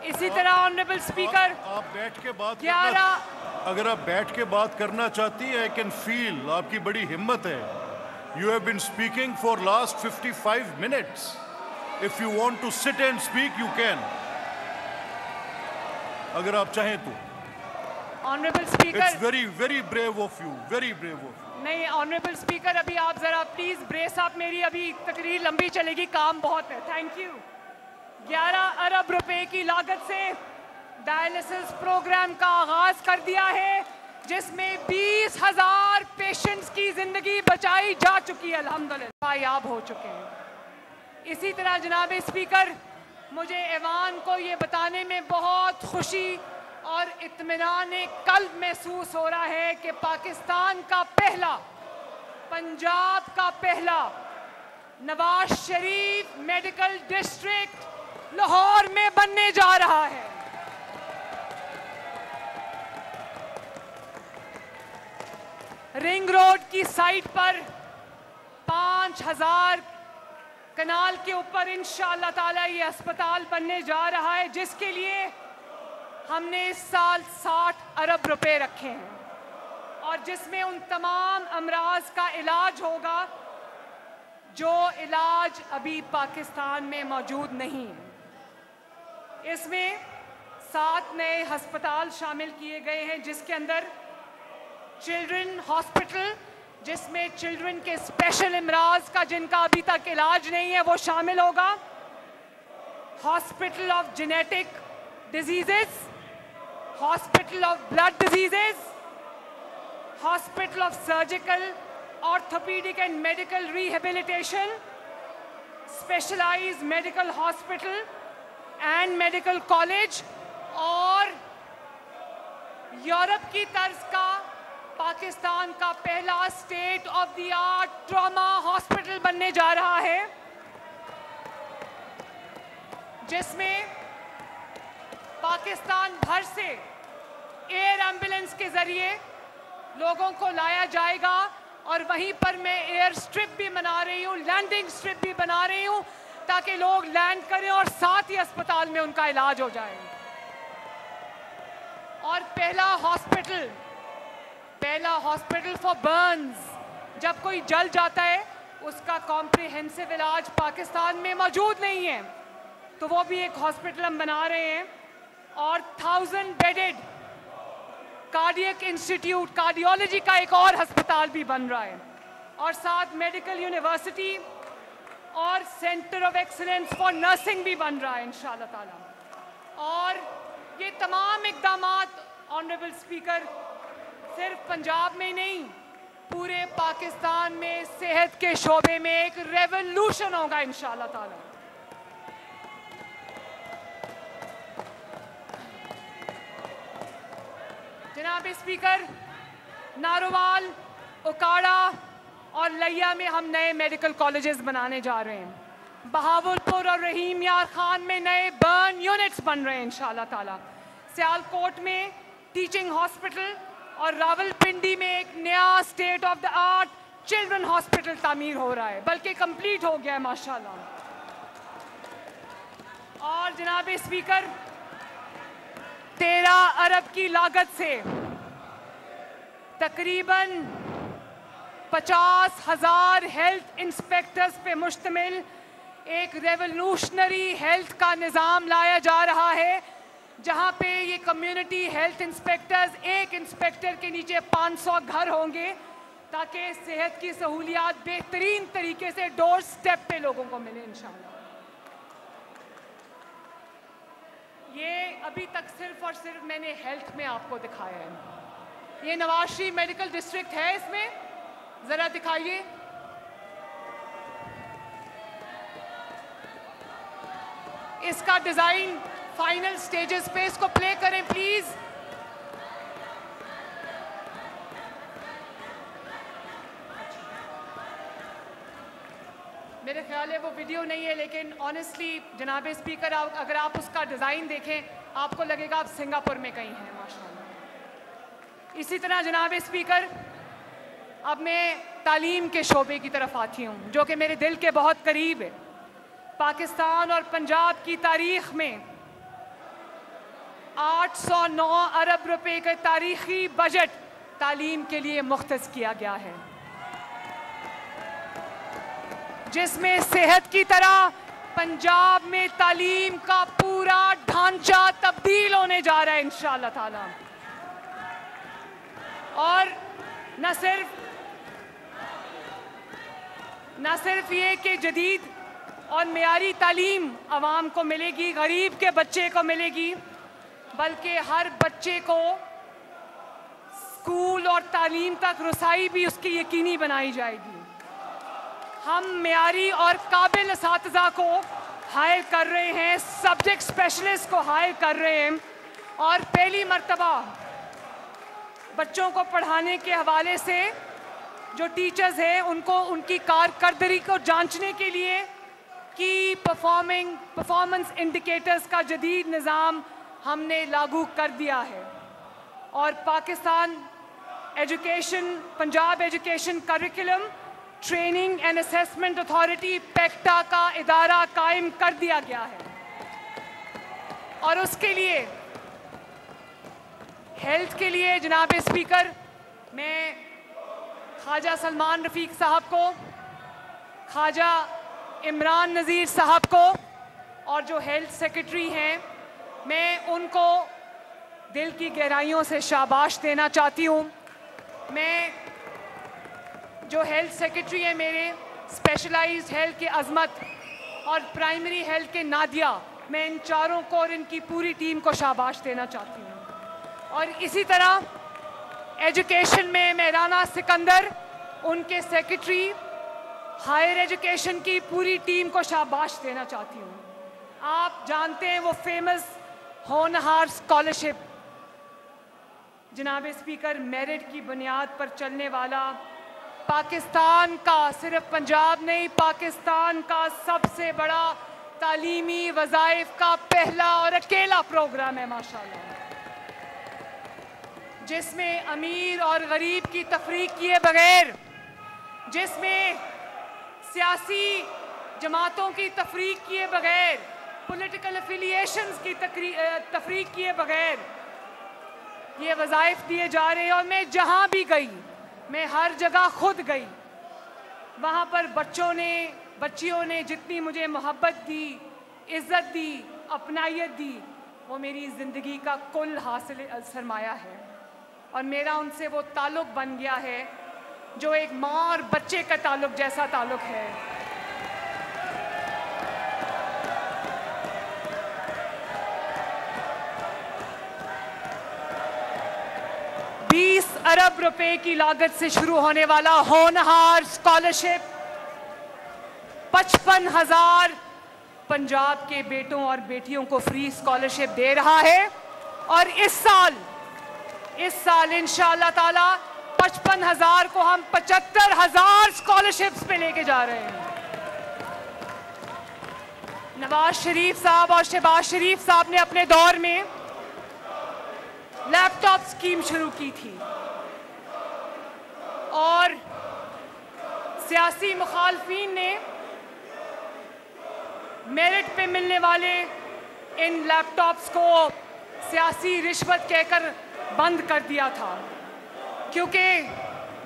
Speaker 3: इसी तरह ऑनरेबल स्पीकर,
Speaker 1: आप बैठ के बात
Speaker 3: 11
Speaker 1: अगर आप बैठ के बात करना चाहती हैं, आई कैन फील आपकी बड़ी हिम्मत है। You have been speaking for last 55 minutes. If you want to sit and speak you can, अगर आप चाहें तो।
Speaker 3: Honourable speaker,
Speaker 1: it's very very brave of you, very brave of you.
Speaker 3: नहीं honourable speaker, अभी आप जरा प्लीज ब्रेस अप, मेरी अभी तकरीर लंबी चलेगी, काम बहुत है। Thank you. 11 अरब रुपए की लागत से डायलिसिस प्रोग्राम का आगाज कर दिया है, जिसमें 20,000 पेशेंट्स की जिंदगी बचाई जा चुकी है, अल्हम्दुलिल्लाह कामयाब हो चुके हैं। इसी तरह जनाब स्पीकर, मुझे ऐवान को ये बताने में बहुत खुशी और इत्मीनान कल्ब महसूस हो रहा है कि पाकिस्तान का पहला, पंजाब का पहला नवाज शरीफ मेडिकल डिस्ट्रिक्ट लाहौर में बनने जा रहा है। रिंग रोड की साइट पर 5,000 कनाल के ऊपर इंशाअल्लाह ताला ये अस्पताल बनने जा रहा है, जिसके लिए हमने इस साल 60 अरब रुपए रखे हैं और जिसमें उन तमाम अमराज का इलाज होगा जो इलाज अभी पाकिस्तान में मौजूद नहीं है। इसमें 7 नए अस्पताल शामिल किए गए हैं, जिसके अंदर चिल्ड्रन हॉस्पिटल जिसमें चिल्ड्रन के स्पेशल इमराज का जिनका अभी तक इलाज नहीं है वो शामिल होगा, hospital of genetic diseases, hospital of blood diseases, hospital of surgical, orthopaedic and medical rehabilitation, specialised medical hospital and medical college, और यूरोप की तर्ज का पाकिस्तान का पहला state of the art trauma hospital बनने जा रहा है, जिसमें पाकिस्तान भर से एयर एम्बुलेंस के जरिए लोगों को लाया जाएगा, और वहीं पर मैं एयर स्ट्रिप भी बना रही हूँ, लैंडिंग स्ट्रिप भी बना रही हूँ, ताकि लोग लैंड करें और साथ ही अस्पताल में उनका इलाज हो जाए। और पहला हॉस्पिटल फॉर बर्न्स, जब कोई जल जाता है उसका कॉम्प्रिहेंसिव इलाज पाकिस्तान में मौजूद नहीं है, तो वो भी एक हॉस्पिटल हम बना रहे हैं। और 1000 बेडेड कार्डियक इंस्टीट्यूट, कार्डियोलॉजी का एक और अस्पताल भी बन रहा है, और साथ मेडिकल यूनिवर्सिटी और centre of excellence for nursing भी बन रहा है इंशाअल्लाह ताला। और ये तमाम इक़दामात ऑनरेबल स्पीकर सिर्फ पंजाब में नहीं, पूरे पाकिस्तान में सेहत के शोबे में एक रेवोल्यूशन होगा इंशाअल्लाह ताला। जनाब स्पीकर, नारोवाल, उकाड़ा और लैया में हम नए मेडिकल कॉलेजेस बनाने जा रहे हैं। बहावलपुर और रहीम यार खान में नए बर्न यूनिट्स बन रहे हैं इंशाअल्लाह ताला। सियालकोट में टीचिंग हॉस्पिटल और रावलपिंडी में एक नया state of the art children hospital तामीर हो रहा है, बल्कि कंप्लीट हो गया है माशाल्लाह। और जनाब स्पीकर, 13 अरब की लागत से तकरीबन 50,000 हेल्थ इंस्पेक्टर्स पे मुश्तमिल एक रेवोल्यूशनरी हेल्थ का निज़ाम लाया जा रहा है, जहां पे ये कम्युनिटी हेल्थ इंस्पेक्टर्स, एक इंस्पेक्टर के नीचे 500 घर होंगे, ताकि सेहत की सहूलियात बेहतरीन तरीके से डोर स्टेप पे लोगों को मिले इंशाअल्लाह। ये अभी तक सिर्फ और सिर्फ मैंने हेल्थ में आपको दिखाया है। ये नवाज शरीफ मेडिकल डिस्ट्रिक्ट है, इसमें ज़रा दिखाइए। इसका डिज़ाइन फाइनल स्टेजेस पे, इसको प्ले करें प्लीज़। मेरे ख्याल है वो वीडियो नहीं है, लेकिन ऑनेस्टली जनाब स्पीकर, अगर आप उसका डिज़ाइन देखें आपको लगेगा आप सिंगापुर में कहीं हैं माशाल्लाह। इसी तरह जनाब स्पीकर, अब मैं तालीम के शोबे की तरफ आती हूँ, जो कि मेरे दिल के बहुत करीब है। पाकिस्तान और पंजाब की तारीख में 809 अरब रुपए का तारीखी बजट तालीम के लिए मुख्तस किया गया है, जिसमें सेहत की तरह पंजाब में तालीम का पूरा ढांचा तब्दील होने जा रहा है इंशाअल्लाह ताला। और न सिर्फ ये कि जदीद और मेयारी तालीम आवाम को मिलेगी, गरीब के बच्चे को मिलेगी, बल्कि हर बच्चे को स्कूल और तालीम तक रसाई भी उसकी यकीनी बनाई जाएगी। हम मेयारी और काबिल असातिज़ा को हायर कर रहे हैं, सब्जेक्ट स्पेशलिस्ट को हायर कर रहे हैं, और पहली मर्तबा बच्चों को पढ़ाने के हवाले से जो टीचर्स हैं उनको उनकी कारकर्दगी को जांचने के लिए की परफॉर्मेंस इंडिकेटर्स का जदीद निज़ाम हमने लागू कर दिया है। और Punjab education curriculum training and assessment authority PECTA का इदारा कायम कर दिया गया है। और उसके लिए हेल्थ के लिए जनाब स्पीकर, मैं ख्वाजा सलमान रफ़ीक साहब को, ख्वाजा इमरान नज़ीर साहब को और जो हेल्थ सेक्रेटरी हैं, मैं उनको दिल की गहराइयों से शाबाश देना चाहती हूँ। मैं जो हेल्थ सेक्रेटरी है मेरे, स्पेशलाइज्ड हेल्थ के अजमत और प्राइमरी हेल्थ के नादिया, मैं इन चारों को और इनकी पूरी टीम को शाबाश देना चाहती हूँ। और इसी तरह एजुकेशन में मैं राना सिकंदर, उनके सेक्रेटरी, हायर एजुकेशन की पूरी टीम को शाबाश देना चाहती हूँ। आप जानते हैं वो फेमस होनहार स्कॉलरशिप, जनाब स्पीकर, मेरिट की बुनियाद पर चलने वाला पाकिस्तान का, सिर्फ पंजाब नहीं, पाकिस्तान का सबसे बड़ा तालीमी वज़ाइफ का पहला और अकेला प्रोग्राम है माशाल्लाह, जिसमें अमीर और गरीब की तफरीक किए बगैर, जिसमें सियासी जमातों की तफरीक किए बगैर, पॉलिटिकल एफिलिएशंस की तफरीक किए बगैर ये वज़ाइफ दिए जा रहे हैं। और मैं जहाँ भी गई, मैं हर जगह खुद गई, वहाँ पर बच्चियों ने जितनी मुझे मोहब्बत दी, इज़्ज़त दी, अपनायत दी, वो मेरी ज़िंदगी का कुल हासिल सरमाया है। और मेरा उनसे वो ताल्लुक़ बन गया है जो एक माँ और बच्चे का ताल्लुक़ जैसा ताल्लुक़ है। $20 अरब रुपए की लागत से शुरू होने वाला होनहार स्कॉलरशिप 55,000 पंजाब के बेटों और बेटियों को फ्री स्कॉलरशिप दे रहा है। और इस साल इंशाअल्लाह ताला 55,000 को हम 75,000 स्कॉलरशिप्स पे लेके जा रहे हैं। नवाज शरीफ साहब और शहबाज शरीफ साहब ने अपने दौर में लैपटॉप स्कीम शुरू की थी और सियासी मुखालफीन ने मेरिट पे मिलने वाले इन लैपटॉप्स को सियासी रिश्वत कहकर बंद कर दिया था, क्योंकि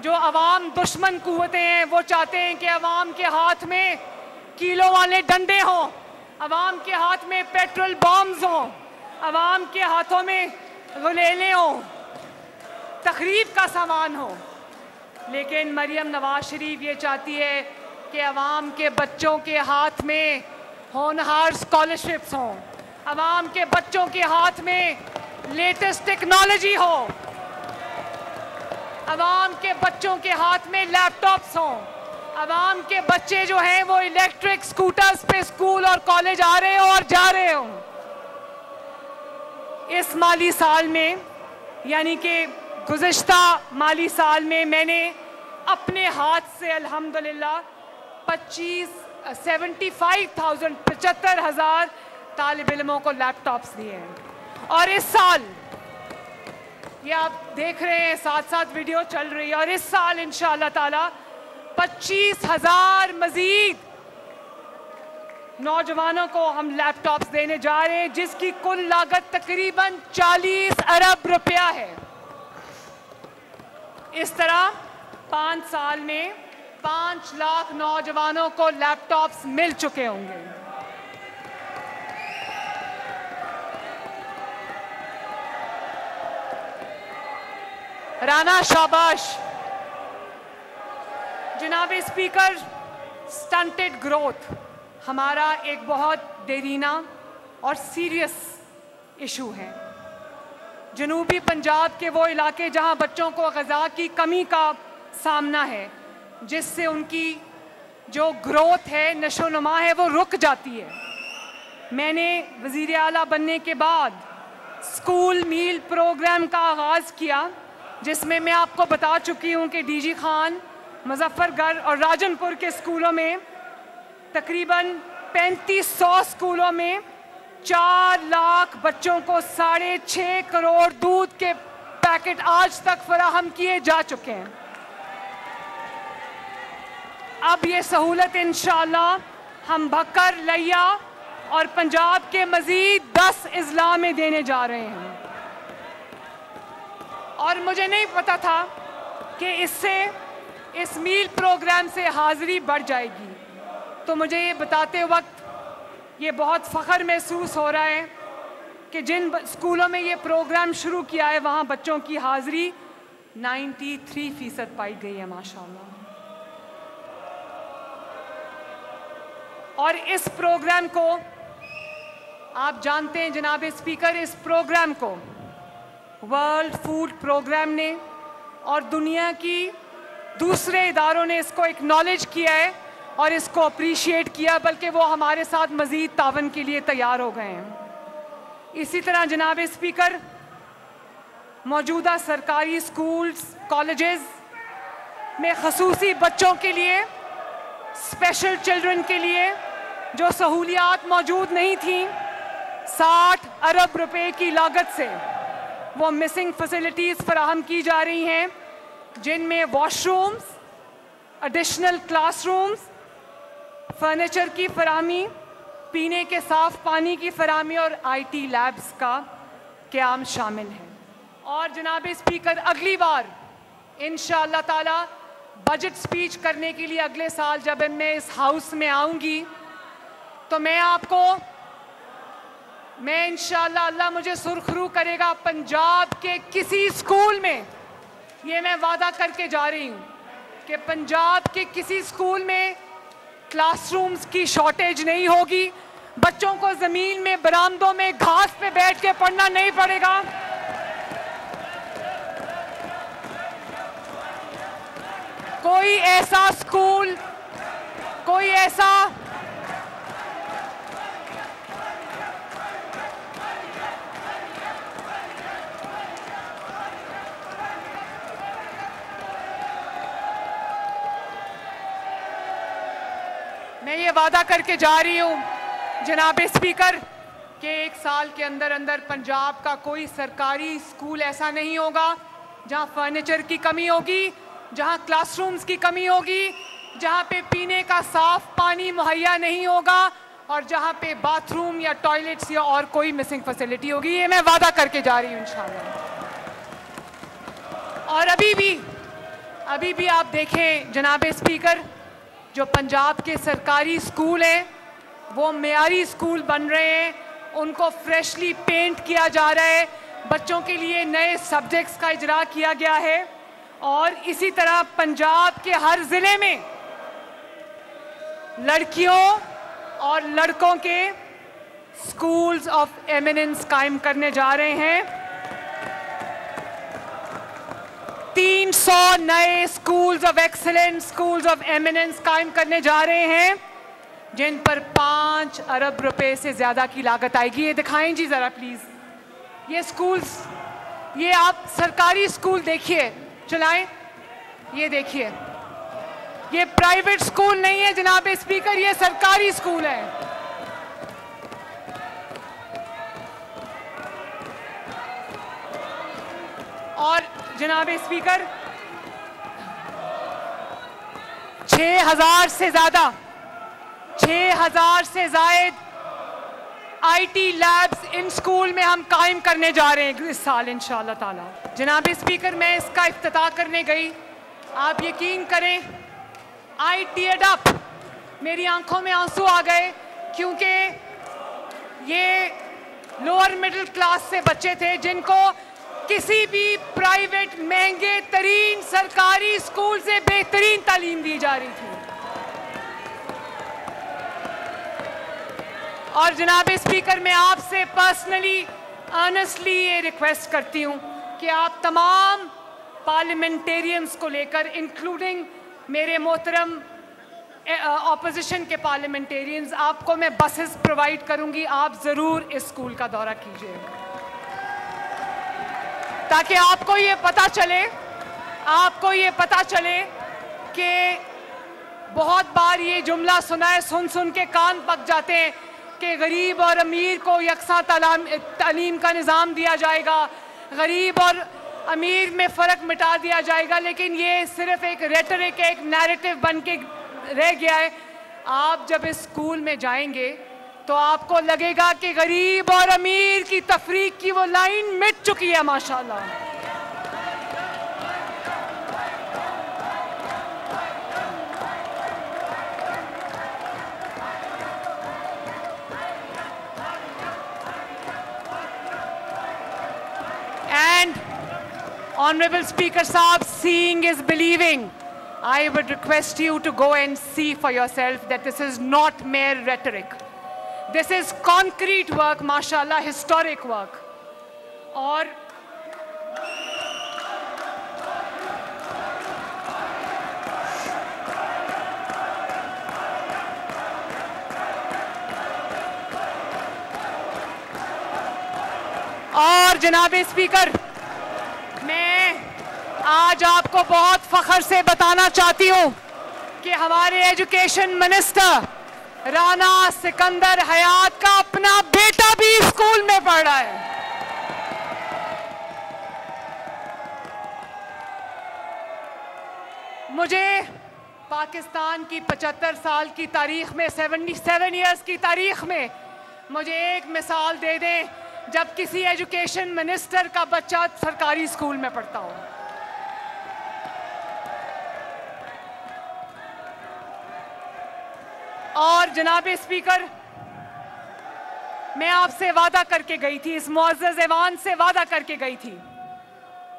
Speaker 3: जो अवाम दुश्मन कुव्वतें हैं वो चाहते हैं कि अवाम के हाथ में कीलों वाले डंडे हों, अवाम के हाथ में पेट्रोल बॉम्ब्स हों, अवाम के हाथों में गुलेलें हों, तखरीब का सामान हो। लेकिन मरियम नवाज शरीफ ये चाहती है कि अवाम के बच्चों के हाथ में होनहार स्कॉलरशिप्स हों, अवाम के बच्चों के हाथ में लेटेस्ट टेक्नोलॉजी हो, अवाम के बच्चों के हाथ में लैपटॉप्स हों, अवाम के बच्चे जो हैं वो इलेक्ट्रिक स्कूटर्स पे स्कूल और कॉलेज आ रहे हों और जा रहे हों। इस माली साल में, यानी कि गुज़िश्ता माली साल में, मैंने अपने हाथ से अल्हम्दुलिल्लाह 75,000 तालिब इल्मों को लैपटॉप्स दिए हैं। और इस साल, ये आप देख रहे हैं, साथ साथ वीडियो चल रही है, और इस साल इंशाअल्लाह ताला 25,000 मजीद नौजवानों को हम लैपटॉप्स देने जा रहे हैं, जिसकी कुल लागत तकरीबन 40 अरब रुपया है। इस तरह 5 साल में 5 लाख नौजवानों को लैपटॉप्स मिल चुके होंगे। राना शाबाश। जनाब स्पीकर, स्टंटेड ग्रोथ हमारा एक बहुत देरीना और सीरियस इशू है। जनूबी पंजाब के वो इलाके जहां बच्चों को ग़िज़ा की कमी का सामना है, जिससे उनकी जो ग्रोथ है, नशोनुमा है, वो रुक जाती है। मैंने वज़ीर आला बनने के बाद स्कूल मील प्रोग्राम का आगाज़ किया, जिसमें मैं आपको बता चुकी हूँ कि डीजी खान, मुजफ्फरगढ़ और राजनपुर के स्कूलों में तकरीबन 3500 स्कूलों में 4 लाख बच्चों को 6.5 करोड़ दूध के पैकेट आज तक फराहम किए जा चुके हैं। अब ये सहूलत इंशाअल्लाह हम भक्कर, लिया और पंजाब के मजीद 10 अजला में देने जा रहे हैं। और मुझे नहीं पता था कि इससे, इस मील प्रोग्राम से हाज़िरी बढ़ जाएगी। तो मुझे ये बताते वक्त ये बहुत फ़ख्र महसूस हो रहा है कि जिन स्कूलों में ये प्रोग्राम शुरू किया है, वहाँ बच्चों की हाज़िरी 93% पाई गई है माशाअल्लाह। और इस प्रोग्राम को आप जानते हैं जनाब स्पीकर, इस प्रोग्राम को वर्ल्ड फूड प्रोग्राम ने और दुनिया की दूसरे इदारों ने इसको एक्नॉलेज किया है और इसको अप्रिशिएट किया, बल्कि वो हमारे साथ मज़ीद तावन के लिए तैयार हो गए हैं। इसी तरह जनाब स्पीकर, मौजूदा सरकारी स्कूल्स कॉलेजेस में खसूसी बच्चों के लिए, स्पेशल चिल्ड्रन के लिए जो सहूलियात मौजूद नहीं थी, 60 अरब रुपए की लागत से वो मिसिंग फैसिलिटीज़ फराहम की जा रही हैं, जिनमें वॉशरूम्स, एडिशनल क्लासरूम्स, फर्नीचर की फराहमी, पीने के साफ पानी की फराहमी और IT लैब्स का क़याम शामिल है। और जनाब स्पीकर, अगली बार इंशाअल्लाह ताला बजट स्पीच करने के लिए अगले साल जब मैं इस हाउस में आऊँगी तो मैं इंशाअल्लाह, अल्लाह मुझे सुरखरू करेगा, पंजाब के किसी स्कूल में, ये मैं वादा करके जा रही हूँ कि पंजाब के किसी स्कूल में क्लासरूम्स की शॉर्टेज नहीं होगी, बच्चों को ज़मीन में, बरामदों में, घास पे बैठ के पढ़ना नहीं पड़ेगा। कोई ऐसा स्कूल, कोई ऐसा मैं ये वादा करके जा रही हूँ जनाब स्पीकर कि 1 साल के अंदर अंदर पंजाब का कोई सरकारी स्कूल ऐसा नहीं होगा जहाँ फर्नीचर की कमी होगी, जहाँ क्लासरूम्स की कमी होगी, जहाँ पे पीने का साफ पानी मुहैया नहीं होगा और जहाँ पे बाथरूम या टॉयलेट्स या और कोई मिसिंग फैसिलिटी होगी। ये मैं वादा करके जा रही हूँ इंशाल्लाह। और अभी भी आप देखें जनाब स्पीकर, जो पंजाब के सरकारी स्कूल हैं वो मेयारी स्कूल बन रहे हैं, उनको फ्रेशली पेंट किया जा रहा है, बच्चों के लिए नए सब्जेक्ट्स का इजरा किया गया है। और इसी तरह पंजाब के हर ज़िले में लड़कियों और लड़कों के स्कूल्स ऑफ एमिनेंस कायम करने जा रहे हैं। 300 नए schools of excellence, schools of eminence कायम करने जा रहे हैं, जिन पर 5 अरब रुपए से ज़्यादा की लागत आएगी। ये दिखाएं जी ज़रा प्लीज़। ये स्कूल्स, ये आप सरकारी स्कूल देखिए, चलाएं, ये देखिए, ये प्राइवेट स्कूल नहीं है जनाब स्पीकर, ये सरकारी स्कूल है। और जनाब स्पीकर, 6,000 से ज़ायद IT लैब्स इन स्कूल में हम कायम करने जा रहे हैं इस साल इंशाअल्लाह ताला। जनाब स्पीकर, मैं इसका इफ्तिताह करने गई, आप यकीन करें आई टीयर्ड अप, मेरी आंखों में आंसू आ गए, क्योंकि ये लोअर मिडिल क्लास से बच्चे थे जिनको किसी भी प्राइवेट महंगे तरीन सरकारी स्कूल से बेहतरीन तालीम दी जा रही थी। और जनाब स्पीकर, मैं आपसे पर्सनली ऑनेस्टली ये रिक्वेस्ट करती हूँ कि आप तमाम पार्लियामेंटेरियंस को लेकर, इंक्लूडिंग मेरे मोहतरम ऑपोजिशन के पार्लियामेंटेरियंस, आपको मैं बसेस प्रोवाइड करूँगी, आप ज़रूर इस स्कूल का दौरा कीजिए ताकि आपको ये पता चले कि बहुत बार ये जुमला सुन के कान पक जाते हैं कि गरीब और अमीर को यकसा तालीम का निज़ाम दिया जाएगा, गरीब और अमीर में फ़र्क मिटा दिया जाएगा, लेकिन ये सिर्फ एक रेटरिक, एक नैरेटिव बन के रह गया है। आप जब इस स्कूल में जाएंगे तो आपको लगेगा कि गरीब और अमीर की तफरीक की वो लाइन मिट चुकी है माशाल्लाह। Honorable Speaker Saab, seeing is believing. I would request you to go and see for yourself that this is not mere rhetoric. This is concrete work, mashallah, historic work. और जनाबे स्पीकर, मैं आज आपको बहुत फख्र से बताना चाहती हूं कि हमारे एजुकेशन मिनिस्टर राना सिकंदर हयात का अपना बेटा भी स्कूल में पढ़ रहा है। मुझे पाकिस्तान की 75 साल की तारीख में, 77 इयर्स की तारीख में मुझे एक मिसाल दे दें जब किसी एजुकेशन मिनिस्टर का बच्चा सरकारी स्कूल में पढ़ता हो। और जनाबे स्पीकर, मैं आपसे वादा करके गई थी, इस मुअज़्ज़ज़ ऐवान से वादा करके गई थी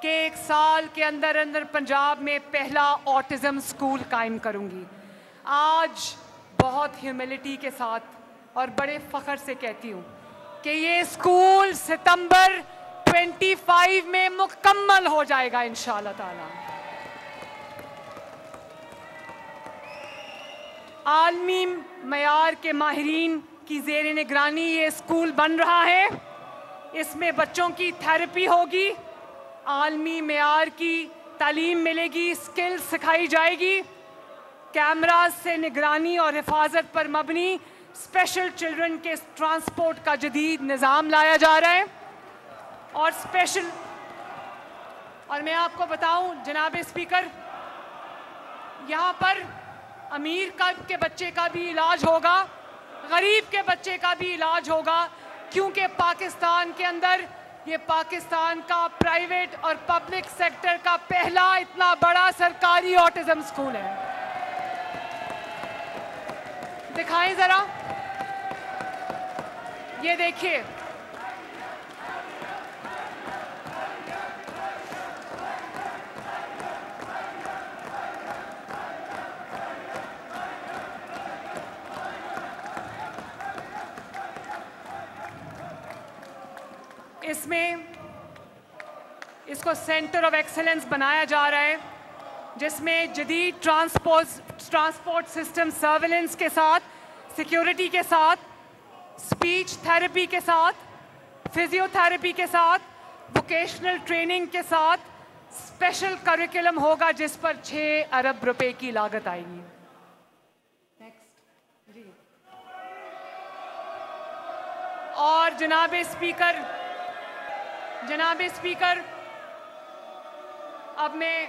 Speaker 3: कि 1 साल के अंदर अंदर पंजाब में पहला ऑटिज्म स्कूल कायम करूंगी। आज बहुत ह्यूमिलिटी के साथ और बड़े फख्र से कहती हूँ कि ये स्कूल सितंबर 25 में मुकम्मल हो जाएगा इंशाअल्लाह ताला। आलमी मयार के माहिरीन की ज़ेर निगरानी ये स्कूल बन रहा है। इसमें बच्चों की थेरेपी होगी, आलमी मयार की तालीम मिलेगी, स्किल सिखाई जाएगी, कैमरास से निगरानी और हिफाजत पर मबनी स्पेशल चिल्ड्रन के ट्रांसपोर्ट का जदीद निज़ाम लाया जा रहा है। और मैं आपको बताऊं जनाब स्पीकर, यहाँ पर अमीर के बच्चे का भी इलाज होगा, गरीब के बच्चे का भी इलाज होगा, क्योंकि पाकिस्तान के अंदर ये पाकिस्तान का प्राइवेट और पब्लिक सेक्टर का पहला इतना बड़ा सरकारी ऑटिज्म स्कूल है। दिखाएं जरा, ये देखिए, इसमें इसको सेंटर ऑफ एक्सेलेंस बनाया जा रहा है, जिसमें जदीद ट्रांसपोर्ट सिस्टम सर्विलेंस के साथ, सिक्योरिटी के साथ, स्पीच थेरेपी के साथ, फिजियोथेरेपी के साथ, वोकेशनल ट्रेनिंग के साथ स्पेशल करिकुलम होगा, जिस पर 6 अरब रुपए की लागत आएगी। नेक्स्ट जी। और जनाब स्पीकर, अब मैं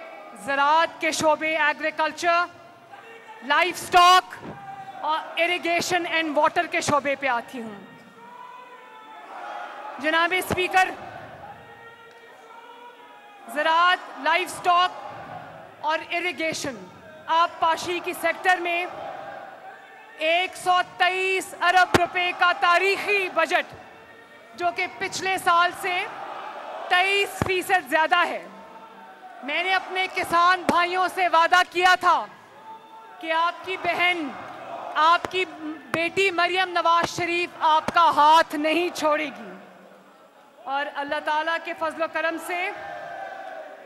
Speaker 3: ज़राअत के शोबे, एग्रीकल्चर, लाइफ स्टॉक और इरिगेशन एंड वाटर के शोबे पे आती हूँ। जनाब स्पीकर, ज़राअत, लाइफ स्टॉक और इरिगेशन आबपाशी की सेक्टर में 123 अरब रुपए का तारीखी बजट, जो कि पिछले साल से 23% ज़्यादा है। मैंने अपने किसान भाइयों से वादा किया था कि आपकी बहन, आपकी बेटी मरियम नवाज शरीफ आपका हाथ नहीं छोड़ेगी, और अल्लाह ताला के फजल करम से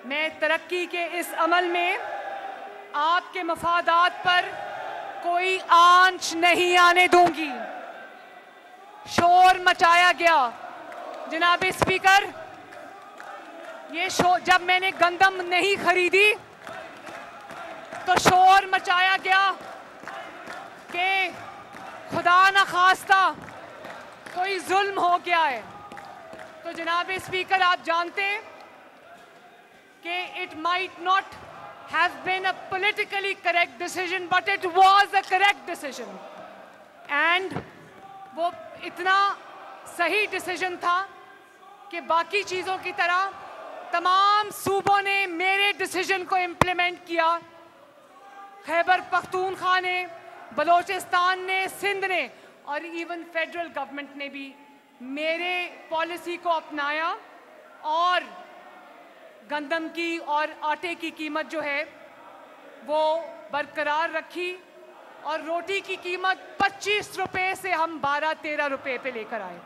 Speaker 3: मैं तरक्की के इस अमल में आपके मफादात पर कोई आंच नहीं आने दूंगी। शोर मचाया गया जनाब स्पीकर, ये जब मैंने गंदम नहीं खरीदी तो शोर मचाया गया कि खुदा न खास्ता कोई जुल्म हो गया है। तो जनाब स्पीकर, आप जानते हैं कि it might not have been a politically correct decision, but it was a correct decision, and वो इतना सही डिसीजन था कि बाकी चीज़ों की तरह तमाम सूबों ने मेरे डिसीजन को इम्प्लीमेंट किया। खैबर पख्तूनख्वा ने, बलोचिस्तान ने, सिंध ने और इवन फेडरल गवर्नमेंट ने भी मेरे पॉलिसी को अपनाया, और गंदम की और आटे की कीमत जो है वो बरकरार रखी और रोटी की कीमत 25 रुपए से हम 12-13 रुपए पे लेकर आए।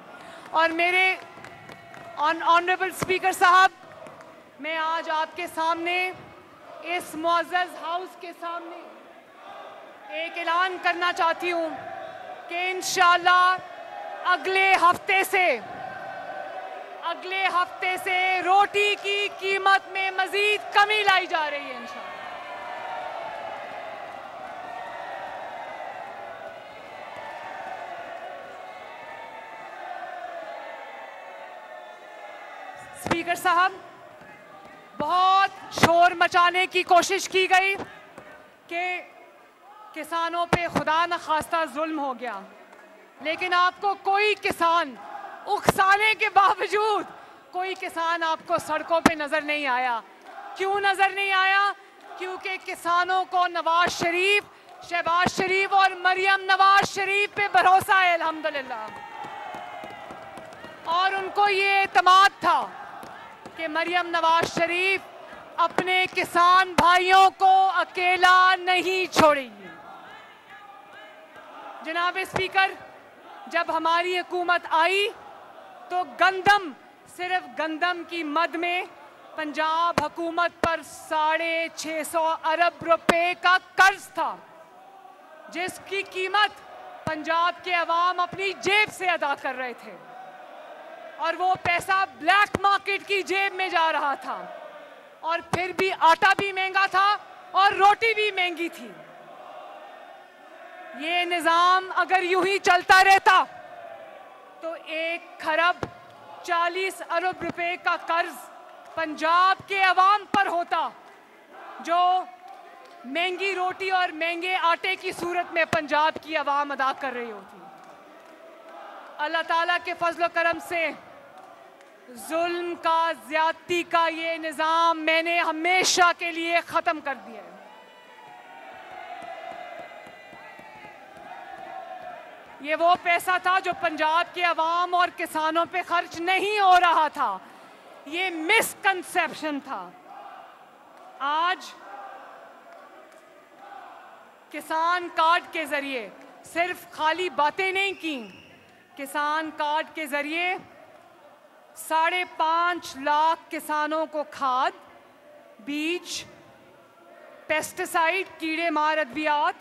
Speaker 3: और मेरे ऑनरेबल स्पीकर साहब, मैं आज आपके सामने इस मुअज़्ज़ज़ हाउस के सामने एक ऐलान करना चाहती हूँ कि इंशाअल्लाह अगले हफ्ते से रोटी की कीमत में मजीद कमी लाई जा रही है इंशाअल्लाह। स्पीकर साहब, बहुत शोर मचाने की कोशिश की गई कि किसानों पे खुदा न खास्ता जुल्म हो गया, लेकिन आपको कोई किसान उकसाने के बावजूद कोई किसान आपको सड़कों पे नजर नहीं आया। क्यों नजर नहीं आया? क्योंकि किसानों को नवाज शरीफ, शहबाज शरीफ और मरियम नवाज शरीफ पे भरोसा है अल्हम्दुलिल्लाह। और उनको ये एतमाद था कि मरियम नवाज शरीफ अपने किसान भाइयों को अकेला नहीं छोड़ेगी। जनाब स्पीकर, जब हमारी हुकूमत आई तो सिर्फ गंदम की मद में पंजाब हुकूमत पर 650 अरब रुपए का कर्ज था, जिसकी कीमत पंजाब के अवाम अपनी जेब से अदा कर रहे थे, और वो पैसा ब्लैक मार्केट की जेब में जा रहा था। और फिर भी आटा भी महंगा था और रोटी भी महंगी थी। ये निज़ाम अगर यूं ही चलता रहता तो 1 खरब 40 अरब रुपए का कर्ज पंजाब के अवाम पर होता, जो महंगी रोटी और महंगे आटे की सूरत में पंजाब की अवाम अदा कर रही होती। अल्लाह ताला के फजल करम से जुल्म का, ज्यादती का ये निज़ाम मैंने हमेशा के लिए ख़त्म कर दिया है। ये वो पैसा था जो पंजाब के अवाम और किसानों पे खर्च नहीं हो रहा था। ये मिसकंसेप्शन था। आज किसान कार्ड के जरिए सिर्फ खाली बातें नहीं की, किसान कार्ड के जरिए 5.5 लाख किसानों को खाद, बीज, पेस्टिसाइड, कीड़े मार अद्वियात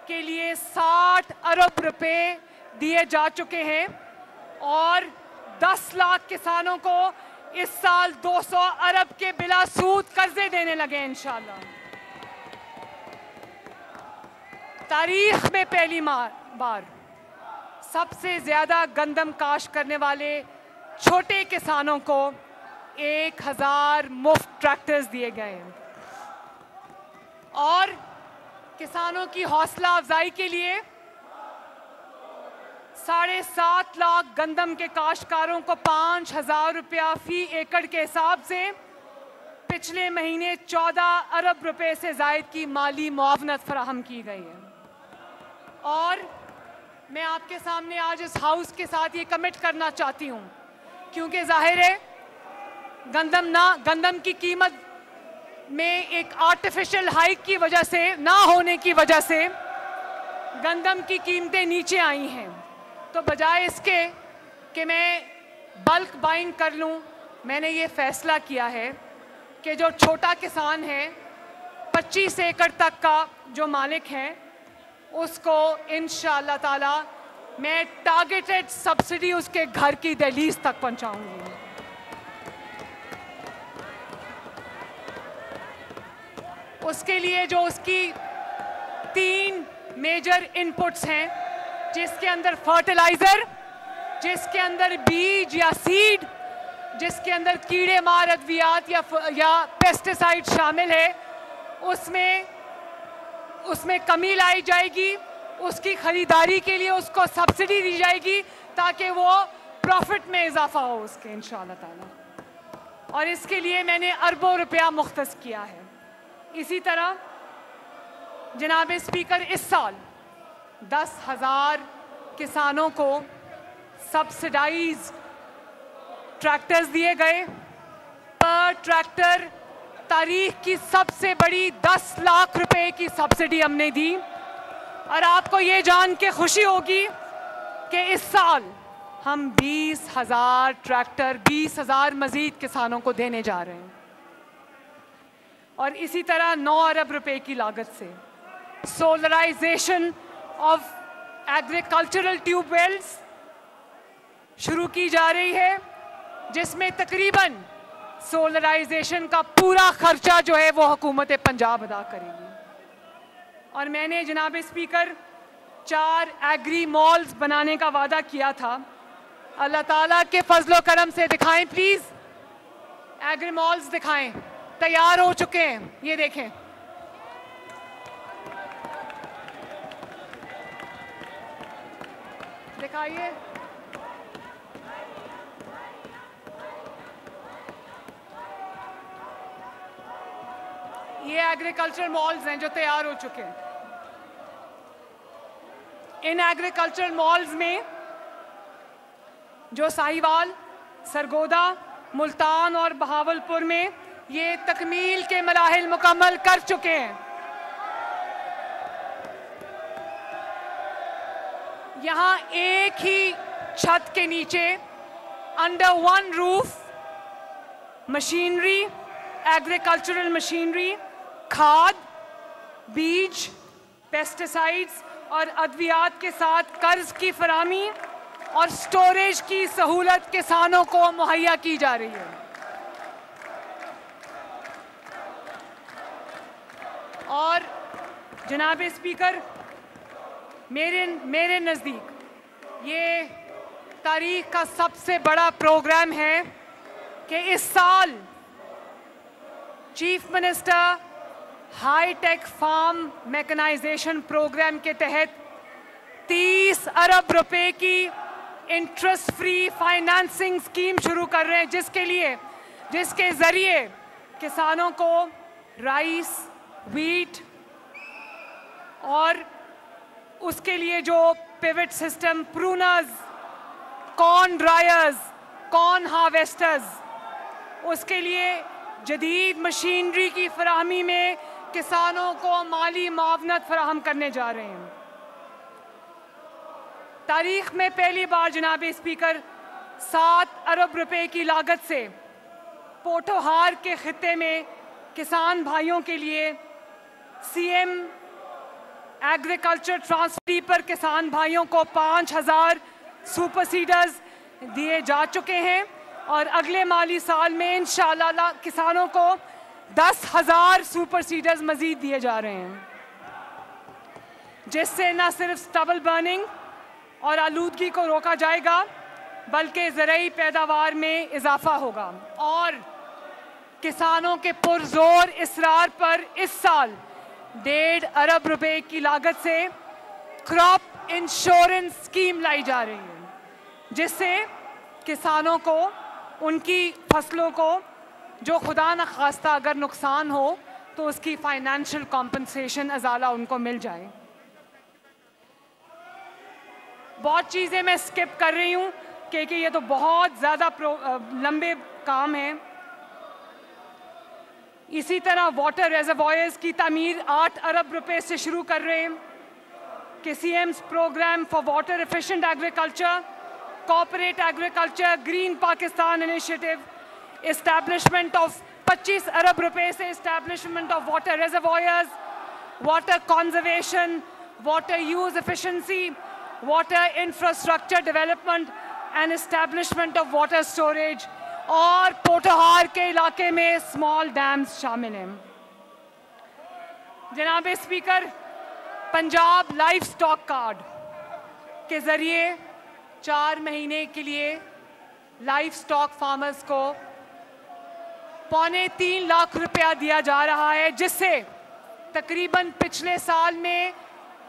Speaker 3: के लिए 60 अरब रुपए दिए जा चुके हैं, और 10 लाख किसानों को इस साल 200 अरब के बिला सूद कर्जे देने लगे इंशाअल्लाह। तारीख में पहली बार सबसे ज्यादा गंदम काश करने वाले छोटे किसानों को 1000 मुफ्त ट्रैक्टर्स दिए गए हैं। और किसानों की हौसला अफजाई के लिए 7.5 लाख गंदम के काश्तकारों को 5000 रुपया फी एकड़ के हिसाब से पिछले महीने 14 अरब रुपए से जायद की माली मुआवनत फराहम की गई है। और मैं आपके सामने आज इस हाउस के साथ ये कमिट करना चाहती हूँ, क्योंकि जाहिर है गंदम की कीमत में एक आर्टिफिशियल हाइक की वजह से, ना होने की वजह से गंदम की कीमतें नीचे आई हैं। तो बजाय इसके कि मैं बल्क बाइंग कर लूँ, मैंने ये फैसला किया है कि जो छोटा किसान है, 25 एकड़ तक का जो मालिक है, उसको इंशाअल्लाह ताला मैं टारगेटेड सब्सिडी उसके घर की दहलीज तक पहुंचाऊंगी। उसके लिए जो उसकी 3 मेजर इनपुट्स हैं, जिसके अंदर फर्टिलाइजर, जिसके अंदर बीज या सीड, जिसके अंदर कीड़े मार अद्वियात या पेस्टिसाइड शामिल है, उसमें कमी लाई जाएगी। उसकी खरीदारी के लिए उसको सब्सिडी दी जाएगी ताकि वो प्रॉफिट में इजाफा हो उसके इंशाअल्लाह ताला। और इसके लिए मैंने अरबों रुपया मुख्तस किया है। इसी तरह जनाब स्पीकर, इस साल 10,000 किसानों को सब्सिडाइज ट्रैक्टर्स दिए गए। पर ट्रैक्टर तारीख की सबसे बड़ी 10 लाख रुपए की सब्सिडी हमने दी। और आपको ये जान के खुशी होगी कि इस साल हम 20,000 ट्रैक्टर 20,000 मजीद किसानों को देने जा रहे हैं। और इसी तरह 9 अरब रुपए की लागत से सोलराइजेशन ऑफ एग्रीकल्चरल ट्यूबवेल्स शुरू की जा रही है, जिसमें तकरीबन सोलराइजेशन का पूरा खर्चा जो है वो हुकूमत पंजाब अदा करेगी। और मैंने जनाब स्पीकर 4 एग्री मॉल्स बनाने का वादा किया था। अल्लाह ताला के फजलो करम से दिखाएं प्लीज, एग्री मॉल्स दिखाएं, तैयार हो चुके हैं, ये देखें। दिखाइए। ये एग्रीकल्चर मॉल्स हैं जो तैयार हो चुके हैं। इन एग्रीकल्चर मॉल्स में जो साहिवाल, सरगोदा, मुल्तान और बहावलपुर में ये तकमील के मराहिल मुकम्मल कर चुके हैं। यहाँ एक ही छत के नीचे under one roof machinery, agricultural machinery, खाद, बीज, पेस्टिसाइड्स और अद्वियात के साथ कर्ज की फराहमी और स्टोरेज की सहूलत किसानों को मुहैया की जा रही है। और जनाब स्पीकर, मेरे नज़दीक ये तारीख का सबसे बड़ा प्रोग्राम है कि इस साल chief minister high tech farm mechanisation programme के तहत 30 अरब रुपए की इंटरेस्ट फ्री फाइनेंसिंग स्कीम शुरू कर रहे हैं, जिसके ज़रिए किसानों को राइस, व्हीट और उसके लिए जो pivot system, pruners, corn dryers, corn harvesters, उसके लिए जदीद मशीनरी की फराहमी में किसानों को माली मुआवनत फराहम करने जा रहे हैं। तारीख में पहली बार जनाब स्पीकर 7 अरब रुपए की लागत से पोठोहार के खित्ते में किसान भाइयों के लिए सीएम एग्रीकल्चर ट्रांसफर पर किसान भाइयों को 5,000 सुपर सीडर्स दिए जा चुके हैं। और अगले माली साल में इंशाअल्लाह किसानों को 10,000 सुपर सीडर्स मजीद दिए जा रहे हैं, जिससे न सिर्फ स्टबल बर्निंग और आलूदगी को रोका जाएगा बल्कि ज़राई पैदावार में इजाफा होगा। और किसानों के पुरजोर इसरार पर इस साल 1.5 अरब रुपए की लागत से क्रॉप इंश्योरेंस स्कीम लाई जा रही है, जिससे किसानों को उनकी फसलों को जो खुदा न खास्ता अगर नुकसान हो तो उसकी फाइनेंशियल कॉम्पनसेशन अज़ाला उनको मिल जाए। बहुत चीज़ें मैं स्किप कर रही हूँ क्योंकि ये तो बहुत ज़्यादा लंबे काम हैं। इसी तरह वाटर रिजर्वॉयर्स की तामीर 8 अरब रुपए से शुरू कर रहे हैं कि CMs programme for water efficient agriculture, corporate agriculture, green Pakistan initiative, establishment of 25 अरब रुपए से establishment of water reservoirs, water conservation, water use efficiency, water infrastructure development and establishment of water storage और पोठोहार के इलाके में स्मॉल डैम्स शामिल हैं। जनाब speaker, Punjab life stock card के ज़रिए 4 महीने के लिए लाइफ स्टॉक फार्मर्स को 3.25 लाख रुपया दिया जा रहा है, जिससे तकरीबन पिछले साल में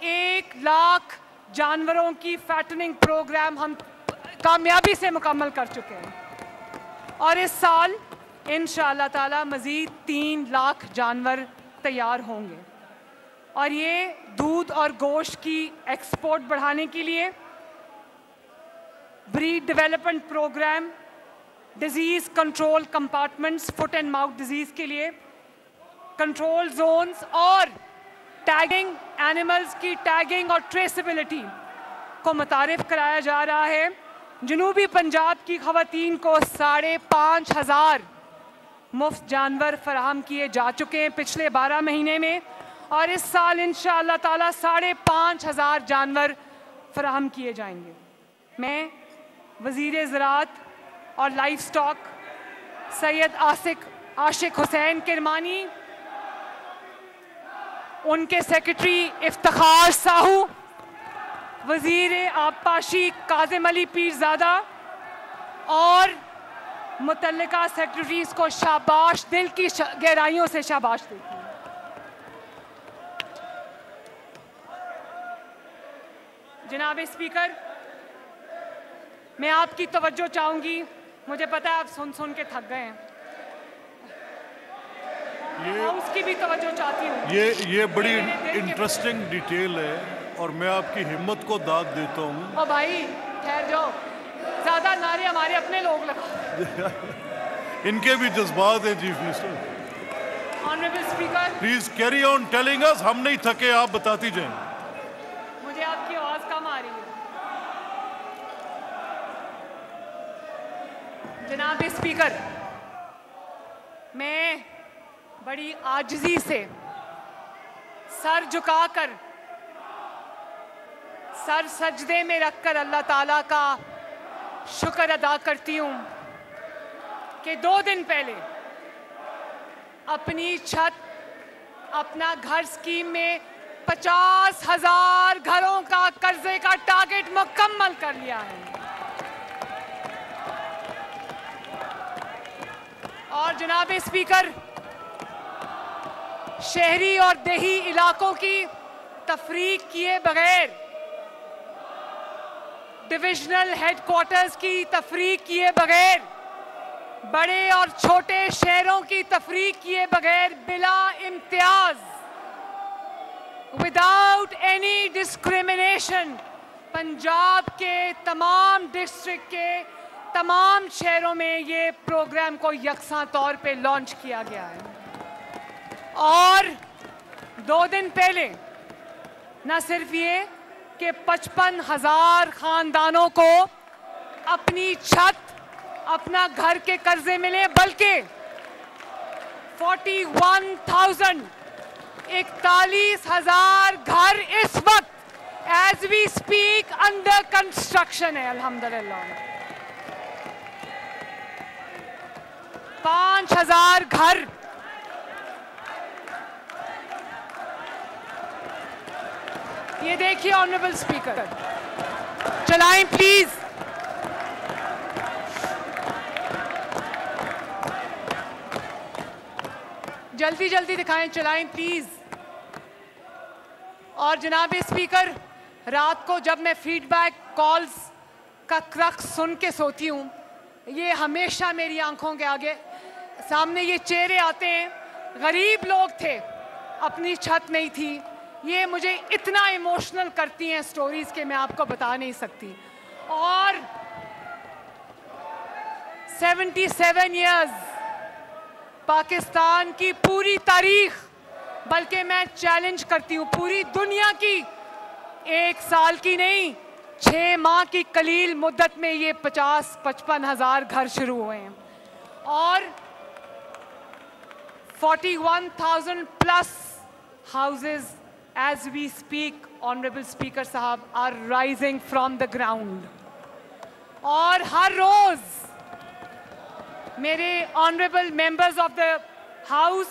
Speaker 3: 1 लाख जानवरों की फैटनिंग प्रोग्राम हम कामयाबी से मुकम्मल कर चुके हैं। और इस साल इंशाअल्लाह ताला मज़ीद 3 लाख जानवर तैयार होंगे। और ये दूध और गोश्त की एक्सपोर्ट बढ़ाने के लिए breed development programme, disease control compartments, foot and mouth disease के लिए कंट्रोल जोन्स और टैगिंग, एनिमल्स की टैगिंग और ट्रेसेबिलिटी को मुतारिफ कराया जा रहा है। जनूबी पंजाब की ख़वातीन को 5,500 मुफ्त जानवर फराहम किए जा चुके हैं पिछले 12 महीने में, और इस साल इंशाअल्लाह ताला 5,500 जानवर फराहम किए जाएंगे। मैं वज़ीर ज़राअत और लाइफ स्टॉक सैयद आशिक हुसैन किरमानी, उनके सेक्रेटरी इफ्तिखार साहू, वज़ीर आबपाशी काज़िम अली पीरज़ादा और मुतल्लिका सेक्रेटरीज को शाबाश, दिल की गहराइयों से शाबाश देती हूँ। जनाब स्पीकर, मैं आपकी तवज्जो चाहूंगी। मुझे पता है आप सुन सुन के थक गए हैं, उसकी भी तवज्जो चाहती हूँ।
Speaker 1: ये बड़ी इंटरेस्टिंग डिटेल है और मैं आपकी हिम्मत को दाद देता हूँ।
Speaker 3: ओ भाई ठहर जाओ, ज्यादा नारे हमारे अपने लोग लगा।
Speaker 1: इनके भी जज्बात हैं chief minister.
Speaker 3: Honourable speaker,
Speaker 1: please carry on telling us, हम नहीं थके, आप बताती जाएं।
Speaker 3: मुझे आपकी आवाज कम आ रही है। जनाब स्पीकर, मैं बड़ी आजिज़ी से सर झुकाकर, सर सजदे में रखकर अल्लाह ताला का शुक्र अदा करती हूँ कि 2 दिन पहले अपनी छत, अपना घर स्कीम में 50,000 घरों का कर्जे का टारगेट मुकम्मल कर लिया है। और जनाब स्पीकर, शहरी और देही इलाकों की तफरीक किए बगैर, डिविजनल हेडक्वार्टर्स की तफरीक किए बगैर, बड़े और छोटे शहरों की तफरीक किए बगैर, बिला Imtiaz, without any discrimination, Punjab के तमाम डिस्ट्रिक्ट के तमाम शहरों में ये प्रोग्राम को यकसा तौर पे लॉन्च किया गया है। और 2 दिन पहले न सिर्फ ये कि 55,000 खानदानों को अपनी छत, अपना घर के कर्जे मिले, बल्कि 41,000 घर इस वक्त as we speak under construction है। अल्हम्दुलिल्लाह 5,000 घर। ये देखिए ऑनरेबल स्पीकर, चलाएं प्लीज। जल्दी जल्दी दिखाएं, चलाएं प्लीज। और जनाब स्पीकर, रात को जब मैं फीडबैक कॉल्स का क्रक्स सुन के सोती हूँ, ये हमेशा मेरी आंखों के आगे सामने ये चेहरे आते हैं। गरीब लोग थे, अपनी छत नहीं थी। ये मुझे इतना इमोशनल करती हैं स्टोरीज के मैं आपको बता नहीं सकती। और 77 इयर्स पाकिस्तान की पूरी तारीख, बल्कि मैं चैलेंज करती हूँ पूरी दुनिया की, 1 साल की नहीं 6 माह की कलील मुद्दत में ये 50-55,000 घर शुरू हुए हैं। और 41,000 plus houses as we speak, honorable speaker साहब, are rising from the ground। और हर रोज मेरे honourable members of the house,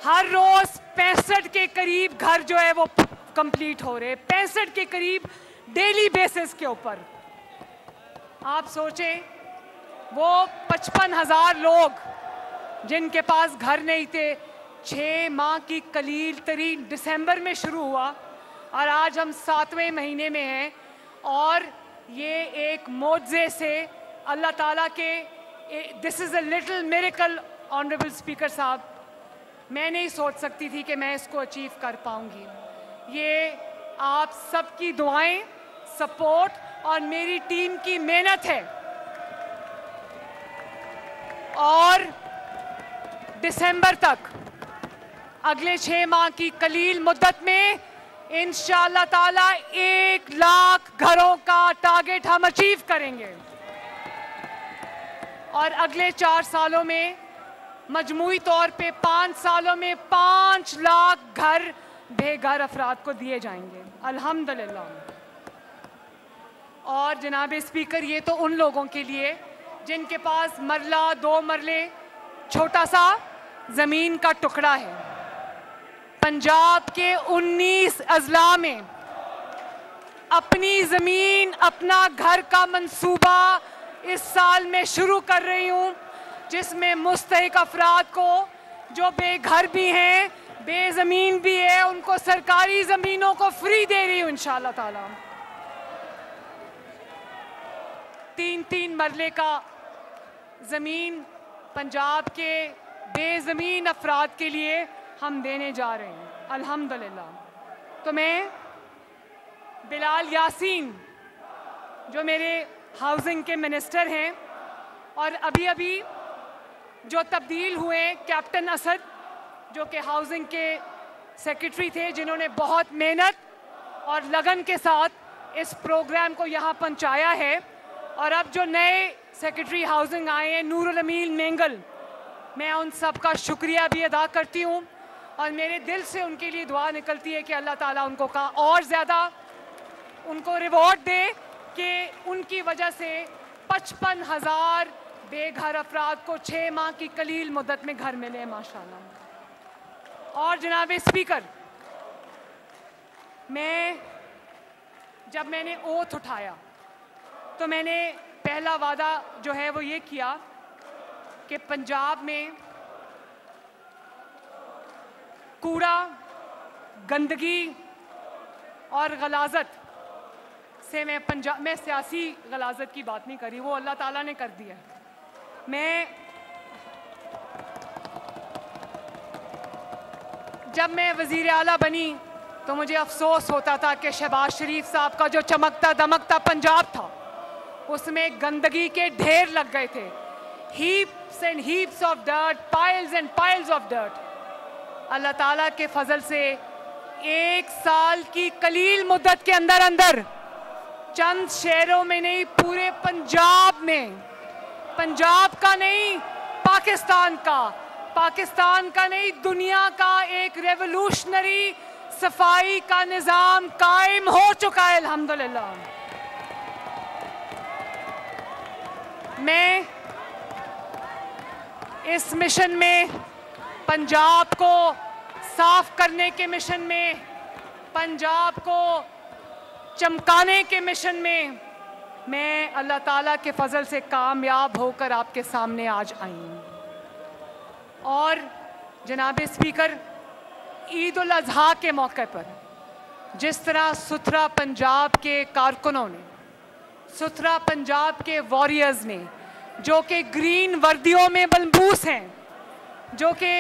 Speaker 3: हर रोज 65 के करीब घर जो है वो कंप्लीट हो रहे हैं, 65 के करीब डेली बेसिस के ऊपर। आप सोचें, वो 55,000 लोग जिनके पास घर नहीं थे, 6 माह की कलील तरीन दिसंबर में शुरू हुआ और आज हम 7वें महीने में हैं। और ये एक मौजे से अल्लाह ताला के, this is a little miracle honourable speaker साहब। मैं नहीं सोच सकती थी कि मैं इसको अचीव कर पाऊंगी। ये आप सबकी दुआएं, सपोर्ट और मेरी टीम की मेहनत है। और दिसंबर तक अगले 6 माह की कलील मुद्दत में इंशाअल्लाह ताला 1 लाख घरों का टारगेट हम अचीव करेंगे और अगले 4 सालों में मजमूई तौर पे 5 सालों में 5 लाख घर बेघर अफराद को दिए जाएंगे अल्हम्दुलिल्लाह। और जनाब स्पीकर, ये तो उन लोगों के लिए जिनके पास मरला 2 मरले छोटा सा ज़मीन का टुकड़ा है। पंजाब के 19 अजला में अपनी ज़मीन अपना घर का मंसूबा इस साल में शुरू कर रही हूँ, जिसमें मुस्तहिक अफराद को जो बेघर भी हैं, बेज़मीन भी है, उनको सरकारी ज़मीनों को फ्री दे रही हूँ इंशाअल्लाह ताला। 3-3 मरले का ज़मीन पंजाब के बेज़मीन अफराद के लिए हम देने जा रहे हैं अल्हम्दुलिल्लाह। तो मैं बिलाल यासीन जो मेरे हाउसिंग के मिनिस्टर हैं और अभी जो तब्दील हुए कैप्टन असद जो कि हाउसिंग के सेक्रेटरी थे, जिन्होंने बहुत मेहनत और लगन के साथ इस प्रोग्राम को यहाँ पहुँचाया है, और अब जो नए सेक्रेटरी हाउसिंग आए हैं नूरुल अमीन मेंगल, मैं उन सब का शुक्रिया भी अदा करती हूँ और मेरे दिल से उनके लिए दुआ निकलती है कि अल्लाह ताला उनको का और ज़्यादा उनको रिवॉर्ड दे कि उनकी वजह से 55,000 बेघर अफराद को 6 माह की कलील मुद्दत में घर मिले माशाल्लाह। और जनाब स्पीकर, जब मैंने ओथ उठाया तो मैंने पहला वादा जो है वो ये किया कि पंजाब में कूड़ा, गंदगी और गलाजत से मैं सियासी गलाजत की बात नहीं करी, वो अल्लाह ताला ने कर दिया। जब मैं वज़ीर आला बनी तो मुझे अफसोस होता था कि शहबाज शरीफ साहब का जो चमकता दमकता पंजाब था उसमें गंदगी के ढेर लग गए थे, heaps and heaps of dirt, piles and piles of dirt. Allah ताला के फजल से 1 साल की कलील मुद्दत के अंदर अंदर चंद शहरों में नहीं, पूरे पंजाब में, पंजाब का नहीं पाकिस्तान का नहीं, दुनिया का एक रेवोल्यूशनरी सफाई का निज़ाम कायम हो चुका है अल्हम्दुलिल्लाह। मैं इस मिशन में, पंजाब को साफ करने के मिशन में, पंजाब को चमकाने के मिशन में, मैं अल्लाह ताला के फजल से कामयाब होकर आपके सामने आज आई हूँ। और जनाब स्पीकर, ईद उल अज़हा के मौके पर जिस तरह सुथरा पंजाब के कारकुनों ने, सुथरा पंजाब के वॉरियर्स ने, जो कि ग्रीन वर्दियों में मलबूस हैं, जो कि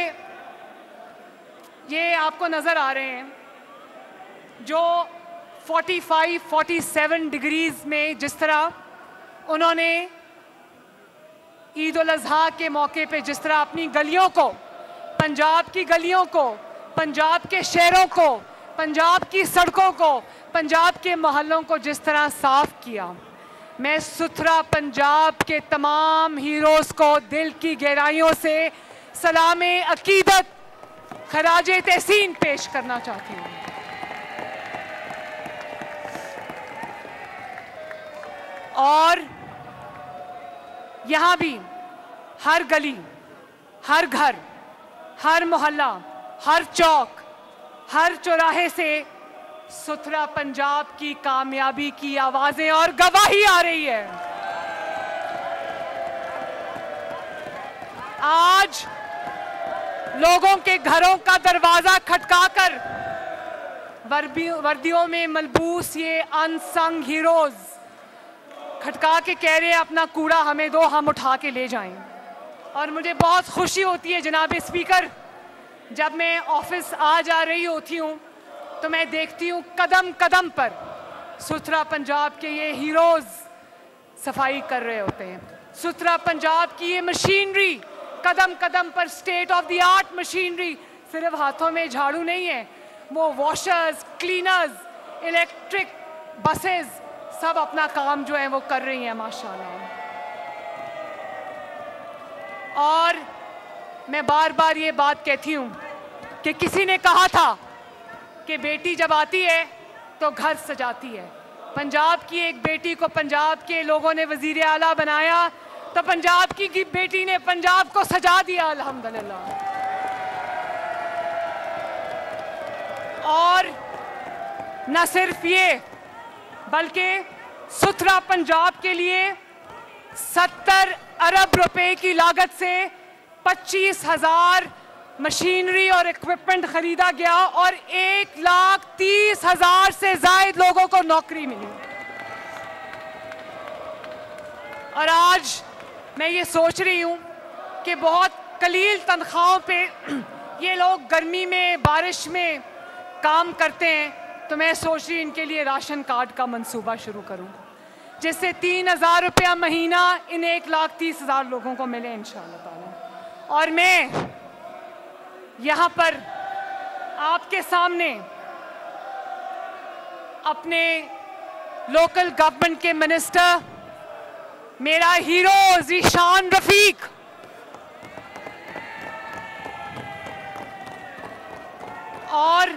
Speaker 3: ये आपको नज़र आ रहे हैं, जो 45-47 डिग्रीज में जिस तरह उन्होंने ईद उल अज़हा के मौके पे जिस तरह अपनी गलियों को, पंजाब की गलियों को, पंजाब के शहरों को, पंजाब की सड़कों को, पंजाब के मोहल्लों को जिस तरह साफ किया, मैं सुथरा पंजाब के तमाम हीरोज़ को दिल की गहराइयों से सलामे अकीदत, खराजे तहसीन पेश करना चाहती हूँ। और यहाँ भी हर गली, हर घर, हर मोहल्ला, हर चौक, हर चौराहे से सुथरा पंजाब की कामयाबी की आवाजें और गवाही आ रही है। आज लोगों के घरों का दरवाजा खटकाकर वर्दियों में मलबूस ये अनसंग हीरोज खटका के कह रहे हैं अपना कूड़ा हमें दो, हम उठा के ले जाएं। और मुझे बहुत खुशी होती है जनाब स्पीकर, जब मैं ऑफिस आ जा रही होती हूँ तो मैं देखती हूँ कदम कदम पर सुथरा पंजाब के ये हीरोज सफाई कर रहे होते हैं। सुथरा पंजाब की ये मशीनरी कदम कदम पर state of the art machinery सिर्फ हाथों में झाड़ू नहीं है, वो वॉशर्स, क्लीनर्स, इलेक्ट्रिक बसेस सब अपना काम जो है वो कर रही हैं माशाल्लाह। और मैं बार बार ये बात कहती हूँ कि किसी ने कहा था कि बेटी जब आती है तो घर सजाती है। पंजाब की एक बेटी को पंजाब के लोगों ने वजीर आला बनाया तो पंजाब की बेटी ने पंजाब को सजा दिया अल्हम्दुलिल्लाह। और न सिर्फ ये बल्कि सुथरा पंजाब के लिए 70 अरब रुपए की लागत से 25,000 मशीनरी और इक्विपमेंट खरीदा गया और 1,30,000 से ज्यादा लोगों को नौकरी मिली। और आज मैं ये सोच रही हूँ कि बहुत कलील तनख्वाहों पे ये लोग गर्मी में बारिश में काम करते हैं, तो मैं सोच रही इनके लिए राशन कार्ड का मंसूबा शुरू करूँ जिससे 3,000 रुपया महीना इन 1,30,000 लोगों को मिले इंशाअल्लाह ताला। और मैं यहाँ पर आपके सामने अपने लोकल गवर्नमेंट के मिनिस्टर, मेरा हीरो ज़ीशान रफीक, और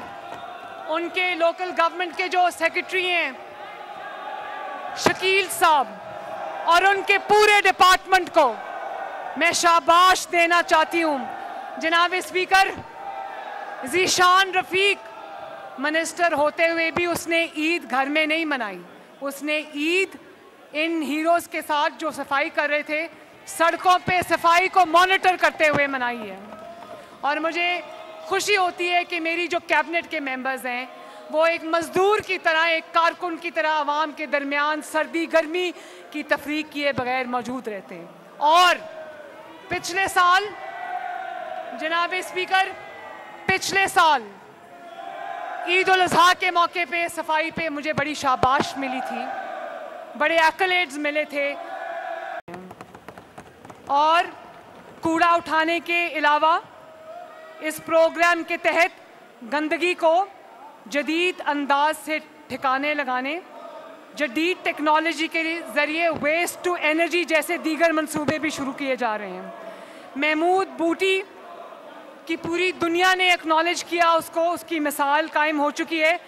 Speaker 3: उनके लोकल गवर्नमेंट के जो सेक्रेटरी हैं शकील साहब और उनके पूरे डिपार्टमेंट को मैं शाबाश देना चाहती हूँ। जनाब स्पीकर, ज़ीशान रफीक मिनिस्टर होते हुए भी उसने ईद घर में नहीं मनाई, उसने ईद इन हीरोज़ के साथ जो सफाई कर रहे थे सड़कों पे सफाई को मॉनिटर करते हुए मनाई है। और मुझे खुशी होती है कि मेरी जो कैबिनेट के मेंबर्स हैं वो एक मजदूर की तरह, एक कारकुन की तरह आवाम के दरमियान सर्दी गर्मी की तफरीक किए बगैर मौजूद रहते हैं। और पिछले साल जनाब स्पीकर, पिछले साल ईद उल अज़हा के मौके पे सफाई पे मुझे बड़ी शाबाश मिली थी, बड़े एक्कलेड्स मिले थे। और कूड़ा उठाने के अलावा इस प्रोग्राम के तहत गंदगी को जदीद अंदाज से ठिकाने लगाने, जदीद टेक्नोलॉजी के ज़रिए वेस्ट टू एनर्जी जैसे दीगर मंसूबे भी शुरू किए जा रहे हैं। महमूद बूटी की पूरी दुनिया ने एक्नॉलेज किया उसको, उसकी मिसाल कायम हो चुकी है,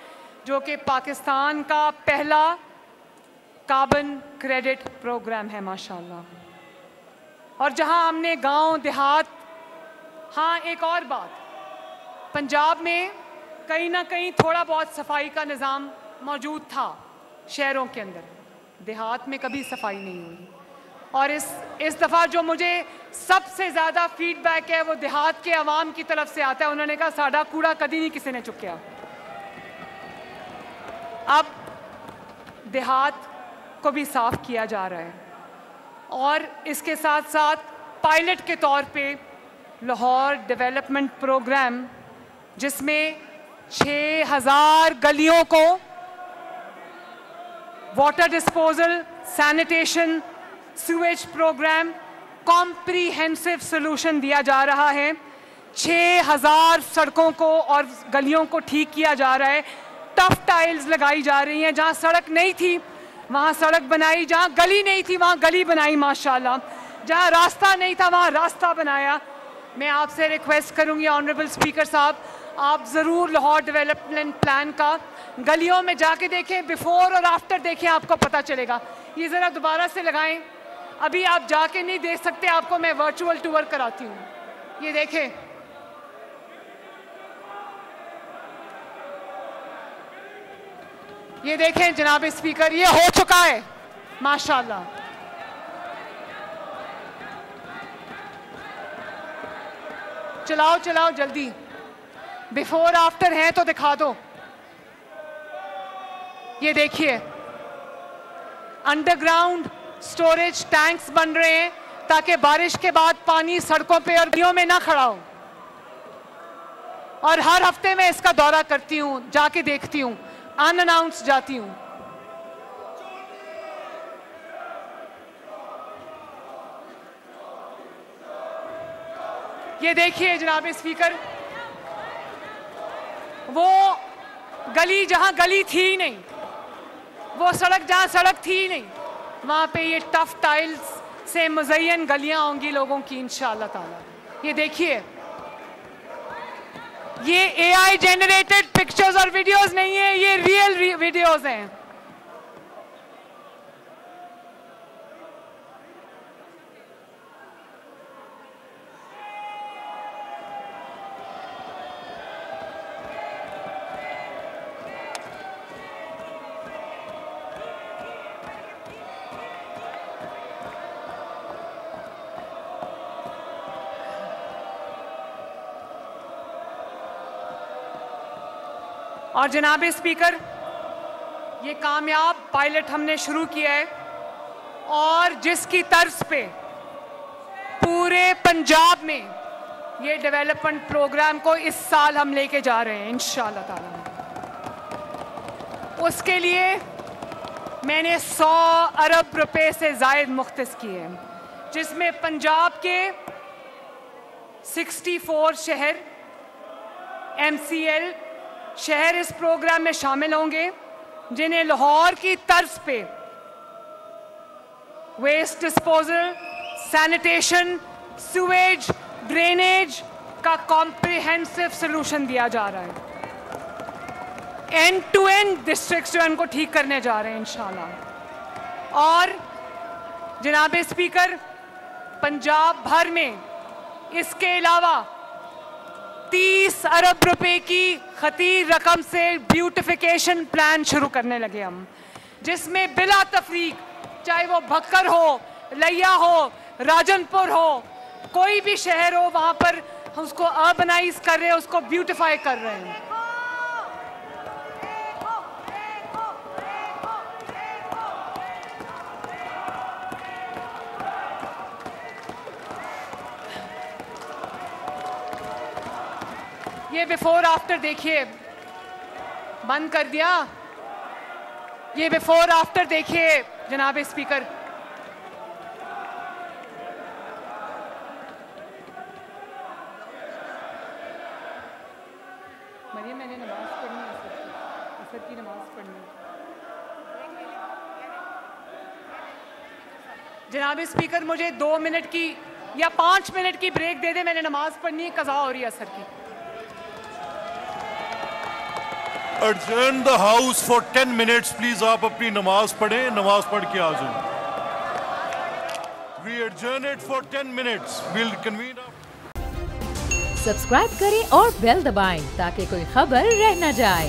Speaker 3: जो कि पाकिस्तान का पहला कार्बन क्रेडिट प्रोग्राम है माशाल्लाह। और जहां हमने गांव देहात, हाँ एक और बात, पंजाब में कहीं ना कहीं थोड़ा बहुत सफाई का निज़ाम मौजूद था शहरों के अंदर, देहात में कभी सफाई नहीं हुई। और इस दफ़ा जो मुझे सबसे ज़्यादा फीडबैक है वो देहात के अवाम की तरफ से आता है। उन्होंने कहा साडा कूड़ा कभी नहीं किसी ने चुक्या। अब देहात को भी साफ किया जा रहा है और इसके साथ साथ पायलट के तौर पे लाहौर डेवलपमेंट प्रोग्राम, जिसमें 6,000 गलियों को water disposal, sanitation, sewage programme, comprehensive solution दिया जा रहा है। 6,000 सड़कों को और गलियों को ठीक किया जा रहा है। टफ टाइल्स लगाई जा रही हैं, जहाँ सड़क नहीं थी वहाँ सड़क बनाई, जहाँ गली नहीं थी वहाँ गली बनाई माशाल्लाह, जहाँ रास्ता नहीं था वहाँ रास्ता बनाया। मैं आपसे रिक्वेस्ट करूँगी ऑनरेबल स्पीकर साहब, आप ज़रूर लाहौर डेवलपमेंट प्लान का गलियों में जाके देखें, बिफोर और आफ्टर देखें, आपको पता चलेगा। ये ज़रा दोबारा से लगाएं, अभी आप जाके नहीं देख सकते, आपको मैं वर्चुअल टूर कराती हूँ। ये देखें, ये देखें जनाब स्पीकर, ये हो चुका है माशाल्लाह। चलाओ चलाओ जल्दी, बिफोर आफ्टर है तो दिखा दो। ये देखिए अंडरग्राउंड स्टोरेज टैंक्स बन रहे हैं ताकि बारिश के बाद पानी सड़कों पे और गलियों में ना खड़ा हो। और हर हफ्ते मैं इसका दौरा करती हूँ, जाके देखती हूँ, अनअनाउंस जाती हूँ। ये देखिए जनाब स्पीकर, वो गली जहां गली थी ही नहीं, वो सड़क जहां सड़क थी ही नहीं, वहां पे ये टफ टाइल्स से मुज़य्यन गलियां होंगी लोगों की इंशाअल्लाह ताला। ये देखिए, ये AI जनरेटेड पिक्चर्स और वीडियोस नहीं है, ये रियल वीडियोस हैं। और जनाब स्पीकर, ये कामयाब पायलट हमने शुरू किया है और जिसकी तर्ज पे पूरे पंजाब में ये डेवलपमेंट प्रोग्राम को इस साल हम लेके जा रहे हैं इंशाअल्लाह ताला। उसके लिए मैंने 100 अरब रुपए से ज़ायद मुख्तस किए हैं, जिसमें पंजाब के 64 शहर MCL शहर इस प्रोग्राम में शामिल होंगे, जिन्हें लाहौर की तर्ज पे waste disposal, sanitation, sewage, drainage का कॉम्प्रिहेंसिव सलूशन दिया जा रहा है। एंड टू एंड डिस्ट्रिक्ट्स जो इनको ठीक करने जा रहे हैं इंशाल्लाह। और जनाब स्पीकर, पंजाब भर में इसके अलावा 30 अरब रुपए की खतीर रकम से ब्यूटिफिकेशन प्लान शुरू करने लगे हम, जिसमें बिला तफरीक, चाहे वो भक्कर हो, लिया हो, राजनपुर हो, कोई भी शहर हो, वहां पर हम उसको अर्बनाइज कर रहे हैं, उसको ब्यूटिफाई कर रहे हैं। ये बिफोर आफ्टर देखिए, बंद कर दिया। ये बिफोर आफ्टर देखिए जनाब स्पीकर। मरियम, मैंने नमाज पढ़नी है, असर की नमाज पढ़नी है। जनाब स्पीकर, मुझे 2 मिनट की या 5 मिनट की ब्रेक दे दे, मैंने नमाज पढ़नी है, कज़ा हो रही है असर की।
Speaker 1: Adjourn the house for 10 minutes, please. आप अपनी नमाज पढ़ें, नमाज पढ़ के आ जाएं। We adjourn it for 10 minutes. We'll convene.
Speaker 4: Subscribe करें और बेल दबाएं ताकि कोई खबर रह न जाए।